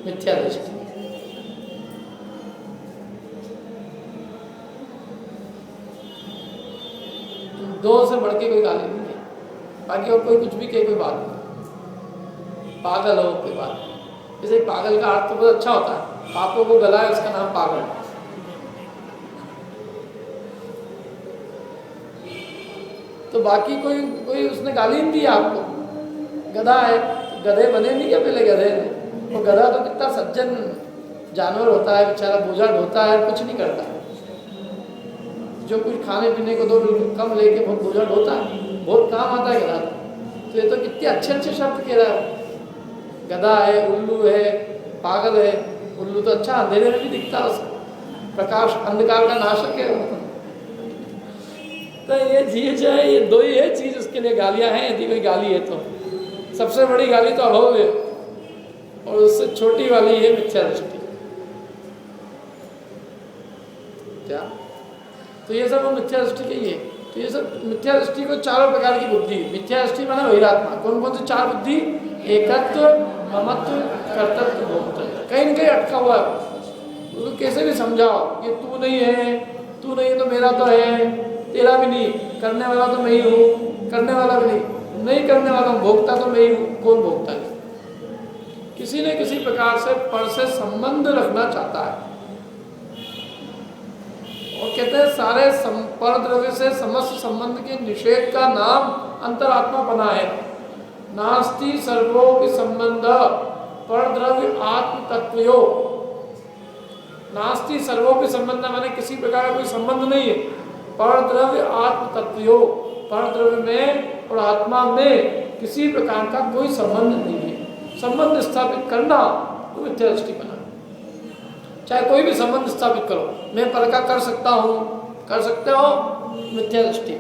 मिथ्या दृष्टि। दो से बढ़ के कोई गाली नहीं है, बाकी और कोई कुछ भी कहे कोई बात नहीं, पागल हो कोई बात नहीं। जैसे पागल का अर्थ तो बहुत अच्छा होता है, पापों को गलाए उसका नाम पागल। तो बाकी कोई कोई उसने गाली नहीं दी आपको। गधा है, गधे बने नहीं क्या पहले गधे थे? वो गधा तो कितना सज्जन जानवर होता है, बेचारा बोझा ढोता है, कुछ नहीं करता। जो कुछ खाने पीने को दो कम लेके बहुत बोझा ढोता है, बहुत काम आता है गधा। तो ये तो कितने अच्छे अच्छे शब्द कह रहा है। गधा है, उल्लू है, पागल है। उल्लू तो अच्छा अंधेरे में भी दिखता है, उसको प्रकाश अंधकार का नाशक है। तो ये चीज है, ये दो ही है चीज उसके लिए गालियां हैं, यदि कोई गाली है तो। सबसे बड़ी गाली तो अभव है, और उससे छोटी वाली है मिथ्या दृष्टि। क्या? तो ये सब मिथ्या दृष्टि के ही है। तो ये सब मिथ्या दृष्टि को चारों प्रकार की बुद्धि, मिथ्या दृष्टि माना वैरात्मा। कौन कौन सी चार बुद्धि? एकत्व, ममत्व, कर्तव्य, भोक्तव्य। कहीं न कहीं अटका हुआ है। उसको कैसे भी समझाओ, ये तू नहीं है, तू नहीं है तो मेरा तो है, तेरा भी नहीं, करने वाला तो मैं ही हूँ, करने वाला भी नहीं करने वाला हूँ, भोक्ता तो मैं ही हूँ। कौन भोक्ता है? किसी न किसी प्रकार से पर से संबंध रखना चाहता है। और कहते हैं सारे पर द्रव्य से समस्त संबंध के निषेध का नाम अंतरात्मा बना है। नास्ति सर्वोपि संबंध पर द्रव्य आत्म तत्वयो। नास्ति सर्वोपि संबंध माने किसी प्रकार का कोई संबंध नहीं है। पर द्रव्य आत्म तत्वयो, पर द्रव्य में और आत्मा में किसी प्रकार का कोई संबंध नहीं है। संबंध स्थापित करना तो मिथ्या दृष्टि बना। चाहे कोई भी संबंध स्थापित करो, मैं पर का कर सकता हूँ, कर सकते हो, मिथ्या दृष्टि।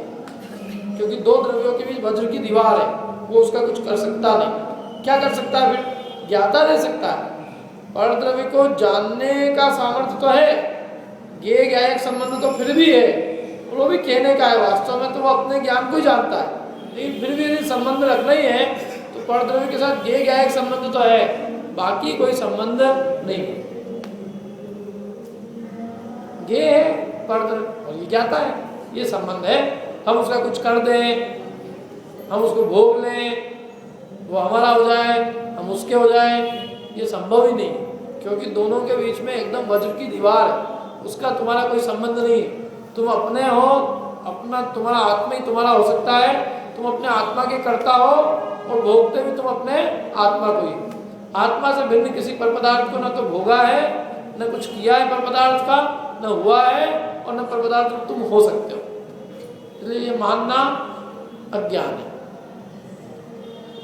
क्योंकि दो द्रव्यों के बीच वज्र की दीवार है, वो उसका कुछ कर सकता नहीं। क्या कर सकता है फिर? ज्ञाता दे सकता है। पर द्रव्य को जानने का सामर्थ्य तो है, ये ज्ञायक संबंध तो फिर भी है, वो भी कहने का है। वास्तव में तो वो अपने ज्ञान को ही जानता है, लेकिन फिर भी यदि संबंध रखना ही है तो पर द्रव्य के साथ ये ज्ञायक संबंध तो है, बाकी कोई संबंध नहीं है। ये है पर द्रव्य और ये ज्ञाता है, ये संबंध है। हम उसका कुछ कर दें, हम उसको भोग लें, वो हमारा हो जाए, हम उसके हो जाए, ये संभव ही नहीं। क्योंकि दोनों के बीच में एकदम वज्र की दीवार है, उसका तुम्हारा कोई संबंध नहीं। तुम अपने हो, अपना तुम्हारा आत्मा ही तुम्हारा हो सकता है। तुम अपने आत्मा के कर्ता हो और भोगते भी तुम अपने आत्मा को ही। आत्मा से भिन्न किसी पर पदार्थ को न तो भोगा है, न कुछ किया है पर पदार्थ का, न हुआ है, और न पर पदार्थ को तुम हो सकते हो। इसलिए ये मानना अज्ञान है।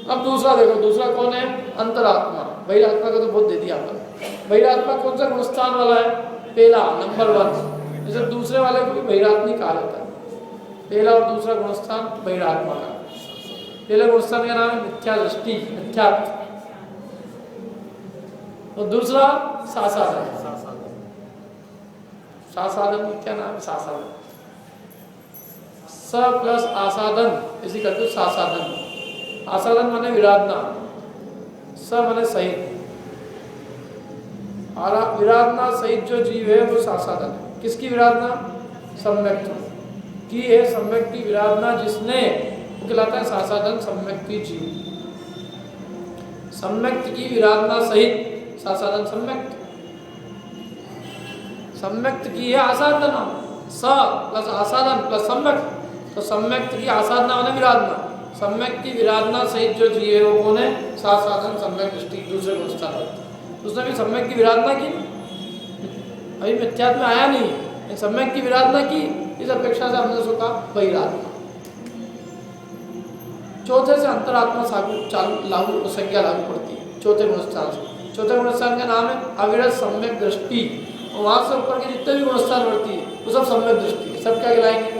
अब दूसरा देखो, दूसरा कौन है? अंतरात्मा। बहिरात्मा का तो बहुत दे दिया आपने। बहिरात्मा कौन सा गुणस्थान वाला है? पहला, नंबर 1। जैसे दूसरे वाले को भी बहिरात्मी कहा जाता है। पहला और दूसरा गुणस्थान बहिरात्मा का। पहले गुणस्थान का नाम है मिथ्या दृष्टि, मिथ्यात्व। और दूसरा सासादन। सासादन क्या नाम है? सासादन। स प्लस आसादन इसी करके सासादन। आसादन माने विराधना, स माने सहित। और विराधना सहित जो जीव है वो सासादन है। किसकी विराधना? सम्यक्त की है। सम्यक्त की विराधना जिसने, वो कहलाता है सासादन, सम्यक्ति जीव। सम्यक्त की विराधना सहित सासादन सम्यक्त। सम्यक्त की है आसाधना, स प्लस आसादन प्लस सम्यक्त। तो सम्यक्त की आसाधना माने विराधना, सम्यक्त की विराधना सहित जो जीव है वो कौन है? सासादन सम्यक दृष्टि, दूसरे गुणस्थान पर। उसने भी सम्यक की विराधना की, अभी मिथ्यात्व में आया नहीं, सम्यक की विराधना की। इस अपेक्षा से हमने सोचा बहिरात्मा। चौथे से अंतरात्मा लागू संज्ञा लागू पड़ती है, चौथे गुणस्थान से। चौथे गुणस्थान का नाम है अविरत सम्यक दृष्टि। और वहां से ऊपर के जितने भी गुणस्थान बढ़ती है वो सब सम्यक दृष्टि। सब क्या कहलाएंगे?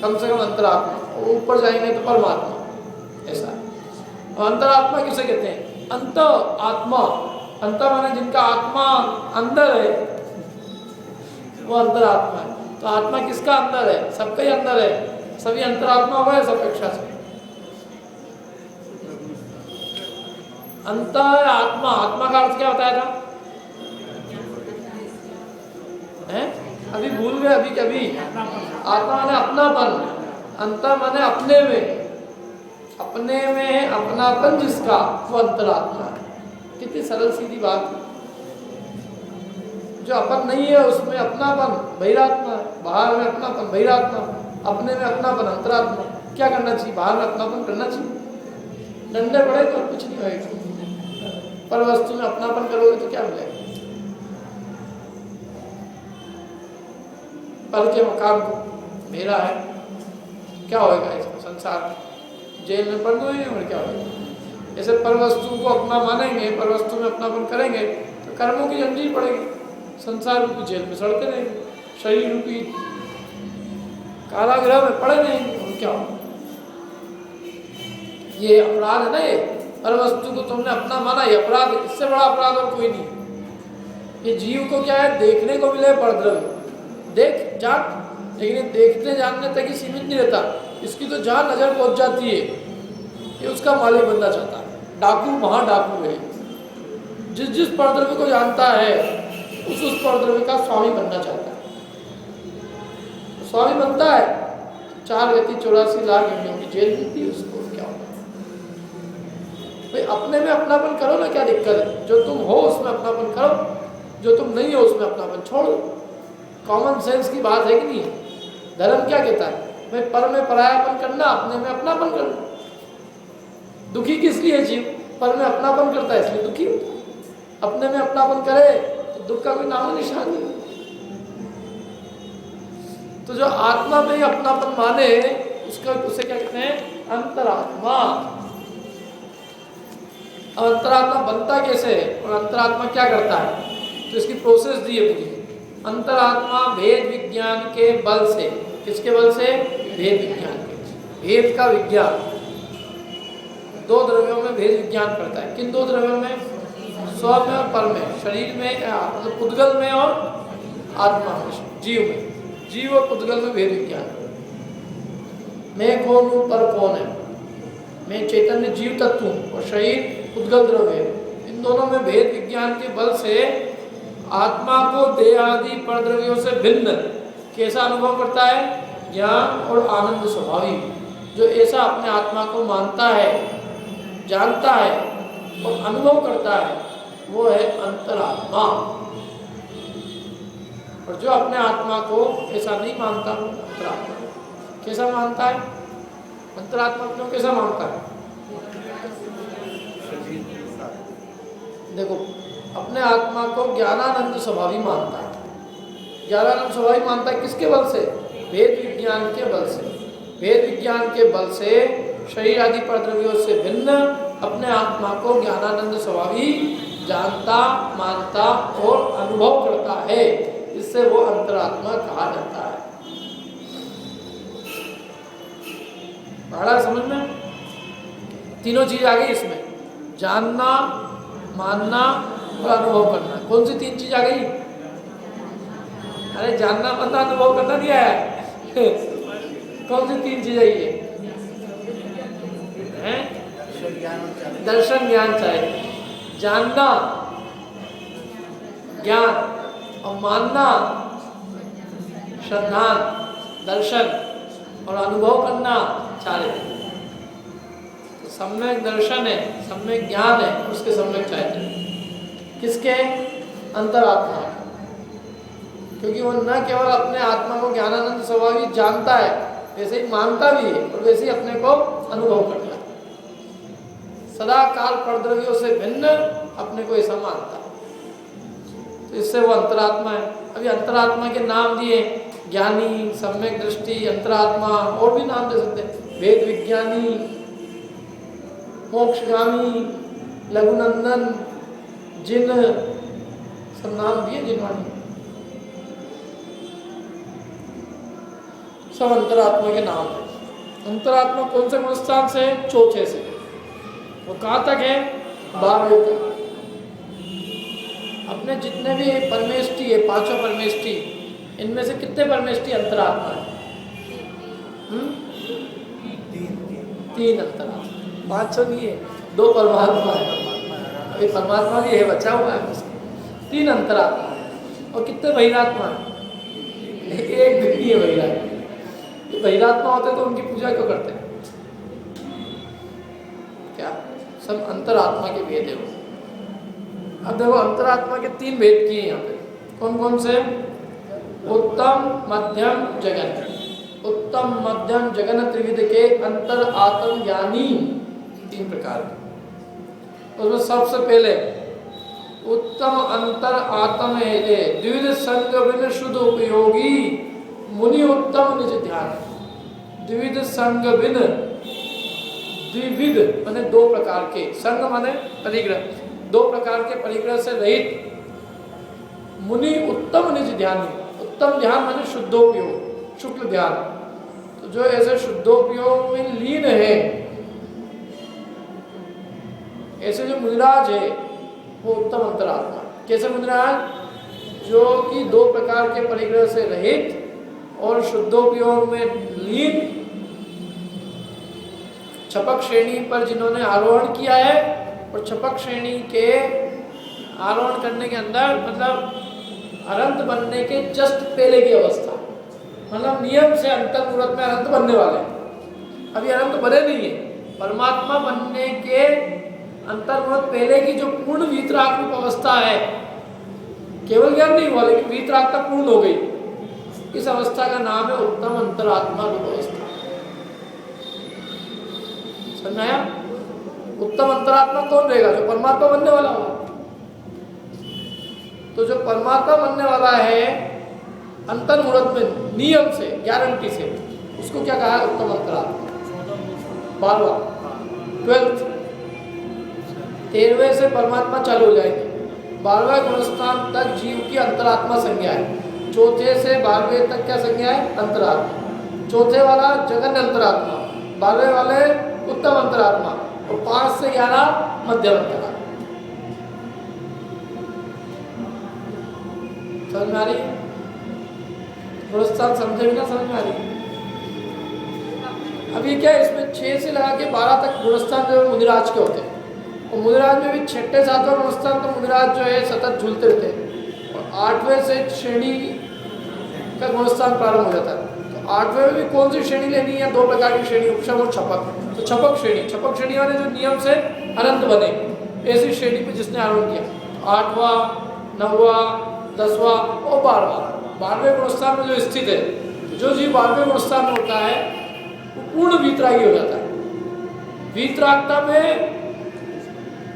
कम से कम अंतरात्मा। और ऊपर जाएंगे तो परमात्मा। ऐसा है। और अंतरात्मा किसे कहते हैं? अंत आत्मा। अंत माने जिनका आत्मा अंदर है, वो अंतरात्मा है। तो आत्मा किसका अंदर है? सबका ही अंदर है, सभी अंतरात्मा हुआ है सब अपेक्षा से। अंत आत्मा, आत्मा का अर्थ क्या बताया था? हैं? अभी भूल गए, अभी कभी। आत्मा माने अपनापन, अंत माने अपने में, अपने में अपनापन जिसका, वो अंतरात्मा है। कितनी सरल सीधी बात है। जो अपन नहीं है उसमें अपनापन बहिरात्मा, बाहर में अपनापन बहिरात्मा, अपने में अपनापन अंतरात्मा। क्या करना चाहिए? बाहर में अपनापन करना चाहिए। डंडे पड़े तो कुछ नहीं होगा, पर वस्तु में अपनापन करोगे तो क्या मिलेगा? पर के मकान को मेरा है, क्या होएगा? इसका संसार जेल में पड़ गए और क्या होगा? जैसे पर वस्तु को अपना मानेंगे, पर वस्तु में अपनापन करेंगे तो कर्मों की जंजीर पड़ेगी, संसार रूपी जेल में सड़ते रहेंगे, शरीर रूपी कारागृह में पड़े रहेंगे और क्या होगा? ये अपराध है ना, ये पर वस्तु को तुमने अपना माना, ये अपराध, इससे बड़ा अपराध और कोई नहीं। ये जीव को क्या है? देखने को मिले परद्रव्य, देख जान, लेकिन ये देखते जानने तक ही सीमित नहीं रहता, इसकी तो जहाँ नजर पहुंच जाती है ये उसका मालिक बनना चाहता है। डाकू वहाँ डाकू है, जिस जिस परद्रव्य को जानता है उस परद्रव्य का स्वामी बनना चाहता है। स्वामी बनता है, 4 गति 84 लाख योनियों की जेल मिलती है उसको, क्या होगा? भाई अपने में अपनापन करो ना, क्या दिक्कत है? जो तुम हो उसमें अपनापन करो, जो तुम नहीं हो उसमें अपनापन छोड़ो। कॉमन सेंस की बात है कि नहीं? धर्म क्या कहता है? भाई पर में परायापन करना, अपने में अपनापन करना। दुखी किस लिए जीव? पर में अपनापन करता है इसलिए दुखी होता है। अपने में अपनापन करे तो दुख का कोई नामो निशान नहीं। तो जो आत्मा में अपनापन माने उसका, उसे क्या कहते हैं? अंतरात्मा। अब अंतरात्मा बनता कैसे और अंतरात्मा क्या करता है? तो इसकी प्रोसेस दी है पूरी। अंतरात्मा भेद विज्ञान के बल से, किसके बल से? भेद विज्ञान के। भेद का विज्ञान, 2 द्रव्यों में भेद विज्ञान करता है। किन 2 द्रव्यों में? स्व में और पर में, शरीर में, मतलब पुद्गल में और आत्मा में, जीव में। जीव और पुद्गल में भेद विज्ञान। मैं कौन हूँ, पर कौन है? मैं चैतन्य जीव तत्व हूँ और शरीर पुद्गल द्रव्य है। इन दोनों में भेद विज्ञान के बल से आत्मा को देह आदि पर द्रव्यों से भिन्न कैसा अनुभव करता है? ज्ञान और आनंद स्वभावी। जो ऐसा अपने आत्मा को मानता है, जानता है और अनुभव करता है, वो है अंतरात्मा। और जो अपने आत्मा को ऐसा नहीं मानता, वो अंतरात्मा। कैसा मानता है? अंतरात्मा क्यों कैसा मानता है? देखो, अपने आत्मा को ज्ञानानंद स्वभावी मानता है। ज्ञानानंद स्वभावी मानता है किसके बल से? भेद विज्ञान के बल से। भेद विज्ञान के बल से शरीर आदि परद्रव्यों से भिन्न अपने आत्मा को ज्ञानानंद स्वभावी जानता, मानता और अनुभव करता है। इससे वो अंतरात्मा कहा जाता है। बड़ा समझ में? तीनों चीज आ गई इसमें, जानना, मानना और अनुभव करना। कौन सी 3 चीज आ गई? अरे जानना, मानना, अनुभव करना नहीं आया कौन सी 3 चीज आई है? दर्शन ज्ञान चाहिए। जानना, ज्ञान और मानना, श्रद्धान, दर्शन और अनुभव करना चाहे। तो सम्यक दर्शन है, सम्यक ज्ञान है, उसके सम्यक चाहिए किसके? अंतरात्मा। क्योंकि वो न केवल अपने आत्मा को ज्ञानानंद स्वभावी जानता है, वैसे ही मानता भी है और वैसे ही अपने को अनुभव करता है। सदा काल परद्रव्यों से भिन्न अपने को ऐसा मानता है, तो इससे वो अंतरात्मा है। अभी अंतरात्मा के नाम दिए, ज्ञानी, सम्यक दृष्टि, अंतरात्मा, और भी नाम दे सकते हैं। वेद विज्ञानी, मोक्षगामी, लघुनंदन, जिन, सब नाम दिए जिनवाणी, सब अंतरात्मा के नाम है। अंतरात्मा कौन से स्थान से? चौथे से। वो कहाँ तक है? 12वें तक। अपने जितने भी परमेष्टि है, 5 परमेष्टि, इनमें से कितने परमेष्टि अंतरात्मा है? 3 अंतरात्मा। 5 नहीं है, 2 परमात्मा है। अभी परमात्मा भी है, बचा हुआ है उसका। 3 अंतरात्मा है। और कितने बहिरात्मा है? एक भी नहीं है बहिरात्मा। बहिरात्मा होते तो उनकी पूजा क्यों करते हैं? क्या सब अंतरात्मा के भेद है वो। अब देखो अंतरात्मा के 3 भेद किए यहाँ पे, कौन कौन से? उत्तम, मध्यम, जघन। उत्तम, मध्यम, जघन त्रिविध के अंतर आत्म ज्ञानी 3 प्रकार के। उसमें सबसे पहले उत्तम अंतर आत्म द्विविध संग बिन शुद्ध उपयोगी मुनि उत्तम निज ध्यान। द्विविध संग बिन, द्विविध माने 2 प्रकार के, संग माने परिग्रह, 2 प्रकार के परिग्रह से रहित मुनि उत्तम निज ध्यान। उत्तम ध्यान माने शुद्धोपयोग, शुक्ल ध्यान। तो जो ऐसे शुद्धोपयोग में लीन है, ऐसे जो मुनिराज है वो उत्तम अंतरात्मा। कैसे मुनिराज? जो कि 2 प्रकार के परिग्रह से रहित और शुद्धोपयोग में लीन, छपक श्रेणी पर जिन्होंने आरोहण किया है, और छपक श्रेणी के आरोहण करने के अंदर मतलब अनंत बनने के जस्ट पहले की अवस्था, मतलब नियम से अंतर मुहूर्त में अनंत बनने वाले, अभी अनंत बने नहीं है। परमात्मा बनने के अंतर मुहूर्त पहले की जो पूर्ण वीतराग रूप अवस्था है, केवल ज्ञान नहीं हुआ लेकिन वीतरागता पूर्ण हो गई, इस अवस्था का नाम है उत्तम अंतरात्मा रूप अवस्था। समझ आया? उत्तम अंतरात्मा कौन रहेगा? जो परमात्मा बनने वाला होगा। तो जो परमात्मा बनने वाला है अंतर मुहूर्त में नियम से, गारंटी से, उसको क्या कहा है? उत्तम अंतरात्मा। 12वां 12th 13वें से परमात्मा चालू हो जाएंगे। 12वें गुणस्थान तक जीव की अंतरात्मा संज्ञा है। चौथे से 12वें तक क्या संज्ञा है? अंतरात्मा। चौथे वाला जगन अंतरात्मा, 12वें वाले उत्तम अंतरात्मा, और 5 से 11 मध्यम अंतरात्मा। समझ में आ रही है? गुणस्थान समझे भी ना समझ में आ रही है? अभी क्या इसमें 6 से लगा के 12 तक गुणस्थान जो है मुनिराज के होते हैं, और मुनिराज में भी 6ठे 7वें गुणस्थान तो मुनिराज जो है सतत झूलते रहते हैं, और 8वें से श्रेणी का गुणस्थान प्रारंभ हो जाता है। तो 8वें में भी कौन सी श्रेणी लेनी है? 2 प्रकार की श्रेणी, उपशम और छपक। तो छपक श्रेणी वाले जो नियम से अनंत बने, ऐसी श्रेणी पे जिसने आरोहण किया। तो 8वां, 9वां, 10वां और 12वें गुणस्थान में जो स्थित है, जो जीव 12वें गुणस्थान में होता है वो पूर्ण वीतरागी हो जाता है। वीतरागता में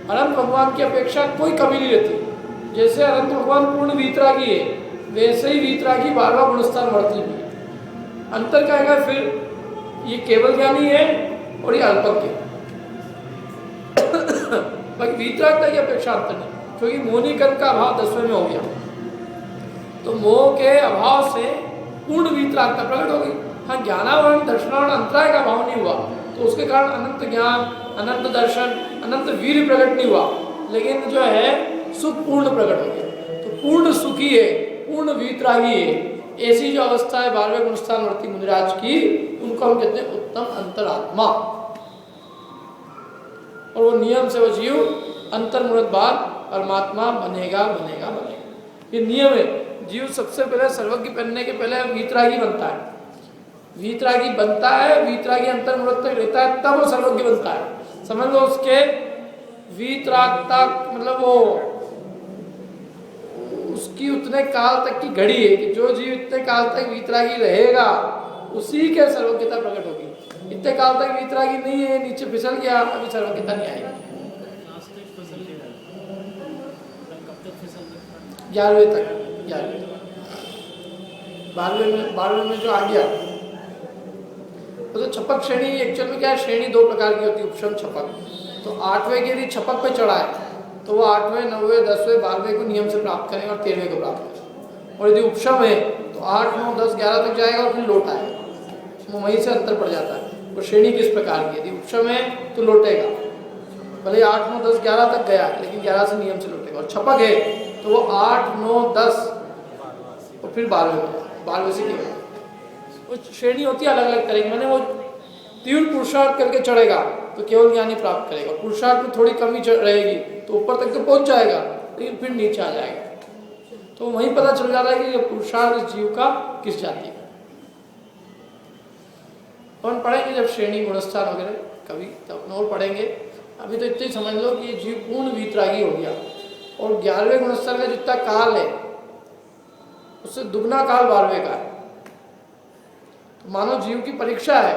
अनंत भगवान की अपेक्षा कोई कमी नहीं रहती। जैसे अनंत भगवान पूर्ण वीतरागी है, वैसे ही वीतरागी 12वां गुणस्थान वर्ती भी है। अंतर क्या है? फिर ये केवल ज्ञानी है और ये अल्पज्ञ। बाकी वीतरागता की अपेक्षा अंतर नहीं, क्योंकि मोनिकन का अभाव 10वें में हो गया, तो मोह के अभाव से पूर्ण वीतरागता प्रकट हो गई। हाँ, ज्ञानावरण दर्शनावरण अंतराय का अभाव नहीं हुआ, तो उसके कारण अनंत ज्ञान, अनंत दर्शन, अनंत वीर प्रकट नहीं हुआ, लेकिन जो है सुख पूर्ण प्रकट हो गया। तो पूर्ण सुखी है, पूर्ण वीतरागी है, ऐसी जो अवस्था है 12वें गुणस्थानवर्ती मुनिराज की, उनको हम कहते हैं उत्तम अंतरात्मा। और वो नियम से वो जीव अंतर मुहूर्त बाद परमात्मा बनेगा। ये नियम है। जीव सबसे पहले सर्वज्ञ बनने के पहले वीतरागी बनता है। वीतरागी अंतर मुहूर्त तक रहता है, तब वो सर्वज्ञ बनता है। समझ लो उसके वीतरागता मतलब वो उसकी उतने काल तक की घड़ी है कि जो जीव इतने काल तक वीतरागी रहेगा उसी के सर्वज्ञता प्रकट होगी। इतने काल तक वीतरागी नहीं है, नीचे फिसल गया, अभी सर्वज्ञता नहीं आएगी। 11वें तक 12वें में जो आ गया तो छपक श्रेणी एक्चुअल में क्या है? श्रेणी 2 प्रकार की होती है, उपशम छपक। तो 8वें के यदि छपक पे चढ़ा है तो वो 8वें, 9वें, 10वें, 12वें को नियम से प्राप्त करेगा और 13वें को प्राप्त करेगा। और यदि उपशम है तो 8, 9, 10, 11 तक जाएगा और फिर लौट आएगा। वो वहीं से अंतर पड़ जाता है। वो श्रेणी किस प्रकार की? यदि उपशम है तो लौटेगा, भले 8, 9, 10, 11 तक गया लेकिन 11 से नियम से लौटेगा। और छपक है तो वो 8, 9, 10 और फिर 12वें से क्या? वो श्रेणी होती है अलग अलग तरह की। मैंने वो तीव्र पुरुषार्थ करके चढ़ेगा तो केवल ज्ञानी प्राप्त करेगा। पुरुषार्थ में थोड़ी कमी रहेगी तो ऊपर तक तो पहुंच जाएगा लेकिन फिर नीचे आ जाएगा। तो वहीं पता चल जाता है कि ये पुरुषार्थ जीव का किस जाति का। अपन पढ़ेंगे जब श्रेणी गुणस्थान वगैरह कभी, तब और पढ़ेंगे। अभी तो इतने समझ लो कि ये जीव पूर्ण वीतरागी हो गया और 11वें गुणस्तर का जितना काल है उससे दुगना काल 12वें का है। तो मानव जीव की परीक्षा है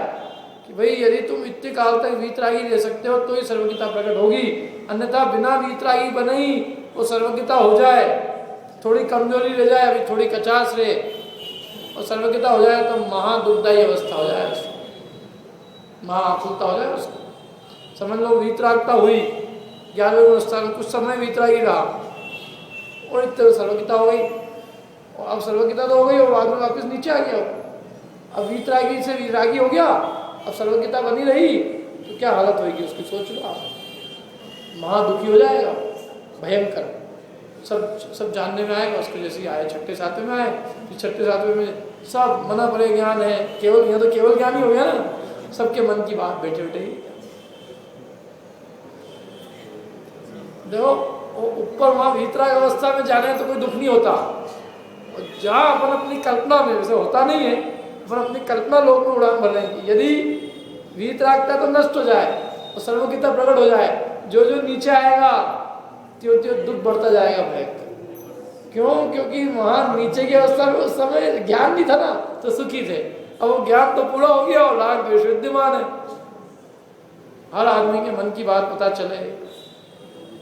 कि भाई यदि तुम इतने काल तक वीतरागी रह सकते हो तो ही सर्वज्ञता प्रकट होगी, अन्यथा बिना वीतरागी बने ही वो सर्वज्ञता हो जाए, थोड़ी कमजोरी रह जाए, अभी थोड़ी कचास रहे और सर्वज्ञता हो जाए तो महादुर्दायी अवस्था हो जाए, उसको महाआकुलता हो जाए उसको। समझ लो वीतरागता हुई 11वें गुणस्तर में, कुछ समय वीतरागी रहा और इतने सर्वज्ञता हो गई, और अब सर्वज्ञता तो हो गई और बाद में वापस नीचे आ गया। अब वीतरागी से वीरागी हो गया, अब सर्वज्ञता बनी रही तो क्या हालत होगी उसकी, सोच लो आप। महादुखी हो जाएगा, भयंकर, सब जानने में आएगा उसको। जैसे आए 6ठे 7वें में आए, फिर 6ठे 7वें में सब मना परे ज्ञान है, केवल यह तो केवल ज्ञान ही हो गया ना, सबके मन की बात बैठे बैठे ही। देखो ऊपर वहाँ वीतराग अवस्था में जाने तो कोई दुख नहीं होता, और जहाँ अपन अपनी कल्पना में, वैसे होता नहीं है, अपन अपनी कल्पना लोक में उड़ान भर रहे हैं। यदि वीतरागता तो नष्ट हो जाए और सर्वज्ञता प्रकट हो जाए, जो जो नीचे आएगा त्यो त्यो दुख बढ़ता जाएगा भयंकर। क्यों? क्योंकि वहाँ नीचे की अवस्था में उस समय ज्ञान नहीं था ना, तो सुखी थे। अब वो ज्ञान तो पूरा हो गया और राग द्वेष विद्यमान है, हर आदमी के मन की बात पता चले,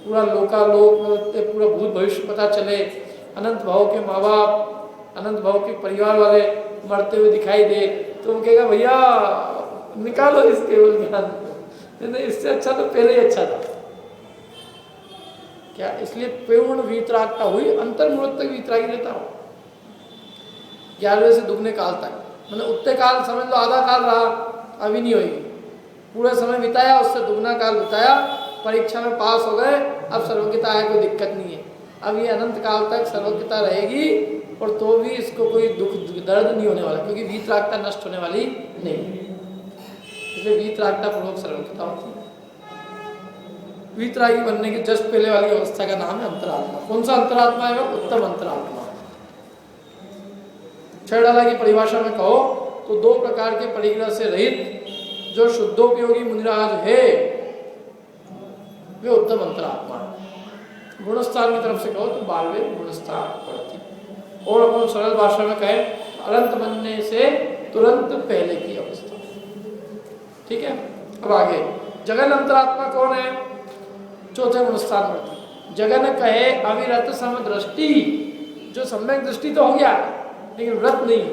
पूरा लोकालोक, पूरा भूत भविष्य पता चले, अनंत भाव के माँ बाप, अनंत भाव के परिवार वाले मरते हुए दिखाई दे, तो वो कहेगा भैया निकालो इस केवल ज्ञान को, नहीं इससे अच्छा तो पहले ही अच्छा था। क्या? इसलिए पूर्ण वीतरागता हुई, अंतर्मुहूर्त तक वीतरागी रहता हो, 11वें से दुगने काल तक, मतलब उतने काल समझ लो आधा काल रहा, अभी नहीं होगी, पूरा समय बिताया, उससे दुगना काल बिताया, परीक्षा में पास हो गए, अब सर्वज्ञता है, कोई दिक्कत नहीं है। अब ये अनंत काल तक सर्वज्ञता रहेगी और तो भी इसको कोई दुख दर्द नहीं होने वाला, क्योंकि वीतरागता नष्ट होने वाली नहीं, इसलिए वीतरागता पूर्वक सर्वज्ञता होती है। वीतरागी बनने के जस्ट पहले वाली अवस्था का नाम है अंतरात्मा। कौन सा अंतरात्मा है? उत्तम अंतरात्मा। छड़ाला की परिभाषा में कहो तो 2 प्रकार के परिग्रह से रहित जो शुद्धोपयोगी मुनिराज है वे उत्तम अंतरात्मा है। गुणस्थान की तरफ से कहो तो 12वें गुणस्थान पड़ती, और अपन सरल भाषा में कहे अनंत बनने से तुरंत पहले की अवस्था। ठीक है, अब आगे जगन अंतरात्मा कौन है? 4थे गुणस्थान पड़ती। जगन कहे अविरत समदृष्टि, जो सम्यक दृष्टि तो हो गया लेकिन व्रत नहीं,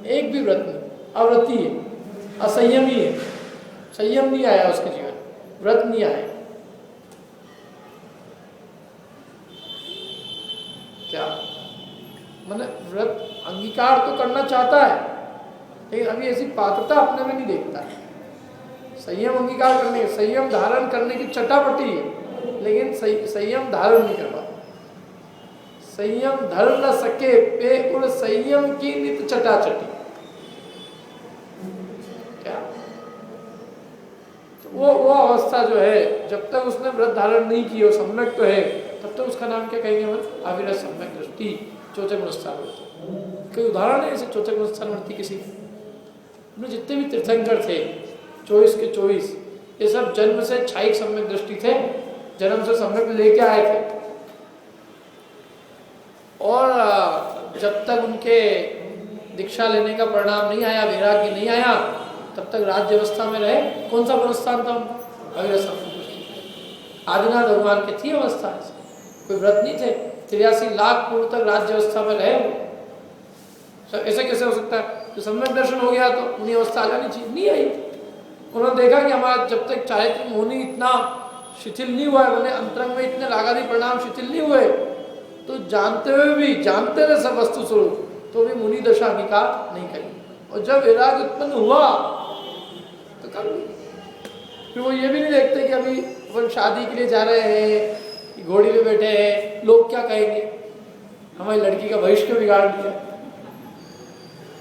एक भी व्रत नहीं, अव्रती है, असंयमी है, संयम नहीं आया उसके जीवन, व्रत नहीं आया। क्या मतलब व्रत अंगीकार तो करना चाहता है लेकिन अभी ऐसी पात्रता अपने में नहीं देखता है। संयम अंगीकार करने, संयम धारण करने की चटापटी है लेकिन संयम धारण नहीं कर पाता। संयम धर न सके पे उड़ संयम की नित चटाचटी। क्या? तो वो अवस्था जो है, जब तक उसने व्रत धारण नहीं की हो, सम्यक तो है, तब तक उसका नाम क्या कहेंगे? मतलब अविरत सम्यक दृष्टि, 4थे गुणस्थानवर्ती। कोई उदाहरण है ऐसे 4थे गुणस्थानवर्ती किसी? हमने जितने भी तीर्थंकर थे 24 के 24, ये सब जन्म से क्षायिक सम्यक दृष्टि थे, जन्म से सम्यक लेके आए थे, और जब तक उनके दीक्षा लेने का परिणाम नहीं आया, वैराग्य नहीं आया, तब तक राज्य अवस्था में रहे। कौन सा गुणस्थान था उनका? अविरत सम्यक दृष्टि। आदिनाथ भगवान की थी अवस्था, कोई व्रत नहीं थे, 83 लाख पूर्व तक राज्य अवस्था में रहे। ऐसे कैसे हो सकता है? तो सम्यक दर्शन हो गया तो उन्हीं अवस्था आ जानी चाहिए, नहीं आई। उन्होंने देखा कि हमारा जब तक चारित्र मोहनी इतना शिथिल नहीं हुआ है, मैंने अंतरंग में इतने रागादि परिणाम शिथिल नहीं हुए, तो जानते हुए भी, जानते रहे सब वस्तु स्वरूप, तो भी मुनि दशा अंगीकार नहीं करी। और जब वैराग्य उत्पन्न हुआ तो कर ली। फिर वो ये भी नहीं देखते कि अभी अपन शादी के लिए जा रहे हैं, घोड़ी पे बैठे हैं, लोग क्या कहेंगे, हमारी लड़की का भविष्य बिगाड़ दिया।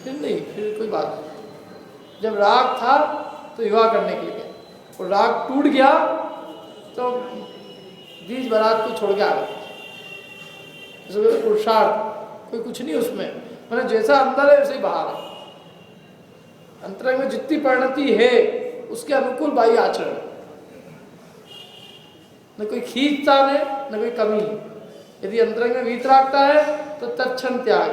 फिर नहीं, फिर कोई बात नहीं। जब राग था तो विवाह करने के लिए, और राग टूट गया तो बीच बारात को छोड़ के आ गए। पुरुषार्थ कोई कुछ नहीं उसमें, मतलब जैसा अंदर है वैसे ही बाहर है। अंतरंग में जितनी परिणति है उसके अनुकूल बाह्य आचरण, न कोई खींचता न कोई कमी। यदि अंतरंग में वीतरागता है तो तत्क्षण त्याग,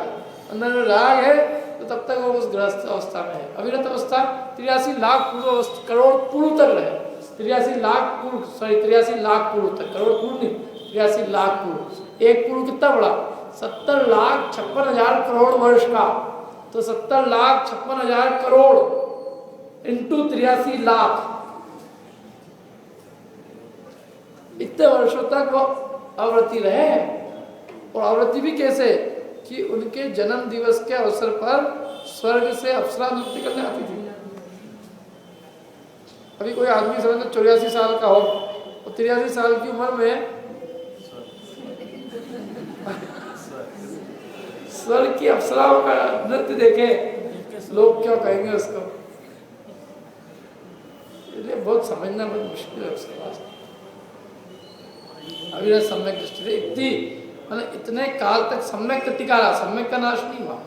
अंदर में राग है तो तब तक वो उस गृहस्थ अवस्था में है। अविरत अवस्था 83 लाख करोड़ पूर्व तक रहे, 83 लाख पूर्व तक, करोड़ पूर्व नहीं, 83 लाख पूर्व। एक पूर्व कितना बड़ा? 70,56,000 करोड़ वर्ष का। तो 70,56,000 करोड़ इंटू 83 लाख, इतने वर्षों तक वो अवृत्ति रहे हैं। और अवृत्ति भी कैसे कि उनके जन्म दिवस के अवसर पर स्वर्ग से अप्सरा नृत्य करने आती थी। अभी कोई आदमी समझ 84 साल का हो और 83 साल की उम्र में स्वर्ग की अप्सराओं का नृत्य देखे, लोग क्या कहेंगे उसको? इसलिए बहुत समझना बहुत मुश्किल है उसके पास। अविरत सम्यक दृष्टि इतनी मैंने इतने काल तक सम्यक टिका रहा, सम्यक का नाश नहीं हुआ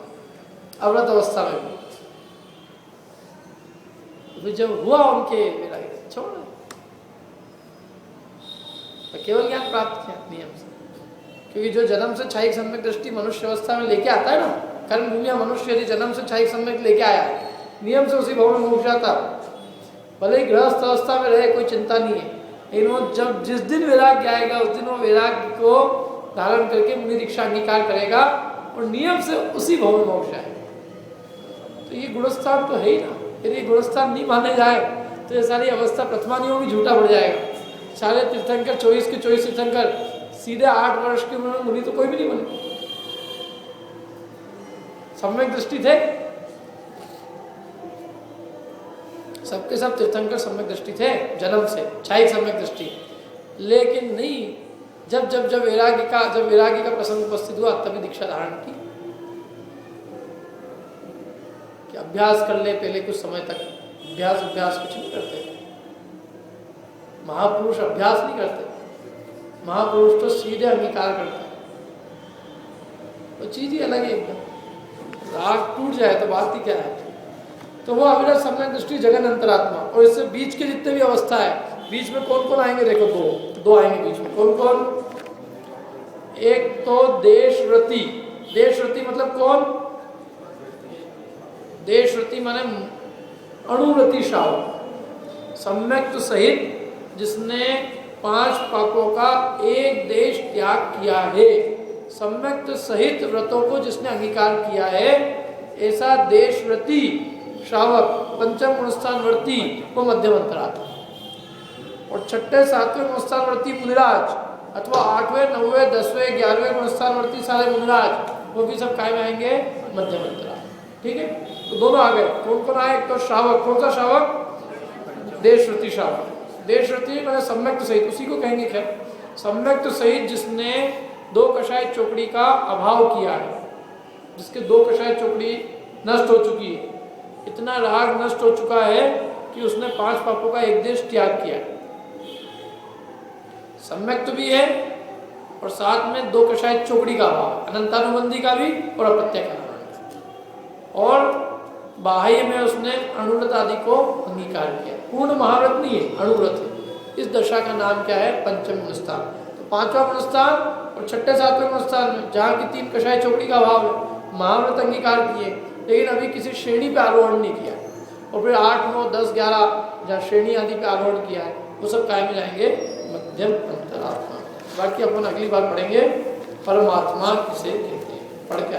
अवृत अवस्था में भी। जब हुआ उनके छोड़ तो केवल ज्ञान प्राप्त किया नियम से, क्योंकि जो जन्म से क्षयिक सम्यक दृष्टि मनुष्य अवस्था में लेके आता है ना, कर्म भूमिया मनुष्य यदि जन्म से क्षयिक सम्यक लेके आया नियम से उसी भाव में मोक्ष जाता। भले ही गृहस्थ अवस्था में रहे कोई चिंता नहीं है, लेकिन वो जब जिस दिन वैराग्य आएगा उस दिन वो वैराग्य को धारण करके मुनि दीक्षा अंगीकार करेगा और नियम से उसी भाव में मोक्ष आएगा। तो ये गुणस्थान तो है ही ना। यदि गुणस्थान नहीं माने जाए तो ये सारी अवस्था प्रथमानियों भी झूठा पड़ जाएगा। सारे तीर्थंकर 24 के 24 तीर्थंकर सीधे 8 वर्ष की उम्र में मुनि तो कोई भी नहीं बने। सम्यक दृष्टि थे, सबके सब तीर्थंकर सम्यक दृष्टि थे जन्म से, क्षयिक सम्यक दृष्टि। लेकिन नहीं, जब वैराग्य का प्रसंग उपस्थित हुआ तभी दीक्षा धारण की। कि अभ्यास कर ले पहले कुछ समय तक, अभ्यास कुछ नहीं करते। महापुरुष अभ्यास नहीं करते, महापुरुष तो सीधे अंगीकार करते हैं। तो चीज ही अलग है एकदम। राग टूट जाए तो बात ही क्या है। तो वो अविरत सम्यक दृष्टि जगन अंतरात्मा। और इससे बीच के जितने भी अवस्था है, बीच में कौन कौन आएंगे? देखो दो आएंगे बीच में। कौन कौन? एक तो देशरति। देशरति मतलब कौन? देशरति माने अणुरति श्रावक, सम्यक सहित जिसने 5 पापों का एक देश त्याग किया है, सम्यक सहित व्रतों को जिसने अंगीकार किया है, ऐसा देशरति श्रावक पंचम गुणस्थानवर्ती वो मध्यम अंतरात्मा। और 6ठे 7वें गुणस्थानवर्ती मुनिराज अथवा 8वें 9वें 10वें 11वें गुणस्थानवर्ती सारे मुनिराज वो भी सब काय में आएंगे? मध्यम अंतरात्मा। ठीक है, तो दोनों आ गए। कौन कौन आए? तो श्रावक। कौन सा श्रावक? देशरति श्रावक। देशरति मैंने सम्यक सहित, उसी को कहेंगे खैर, सम्यक सहित जिसने 2 कषाय चौकड़ी का अभाव किया है, जिसके 2 कषाय चौकड़ी नष्ट हो चुकी है, इतना राग नष्ट हो चुका है कि उसने 5 पापों का एक देश त्याग किया। सम्यक तो भी है और साथ में 2 कषाय चौकड़ी का अभाव, अनंतानुबंधी का भी और अप्रत्यय का। और बाह्य में उसने अणुव्रत आदि को अंगीकार किया। पूर्ण महाव्रत नहीं है, अणुव्रत है। इस दशा का नाम क्या है? पंचम गुणस्थान। तो 5वां गुणस्थान और 6ठे 7वें गुणस्थान में जहाँ की 3 कषाय चौकड़ी का अभाव है, महाव्रत अंगीकार किए, लेकिन अभी किसी श्रेणी पे आरोहण नहीं किया। और फिर 8, 9, 10, 11 जहाँ श्रेणी आदि पे आरोहण किया है वो सब काय में जाएंगे? मध्यम अंतरात्मा। बाकी अपन अगली बार पढ़ेंगे परमात्मा किसे कहते हैं। पढ़ के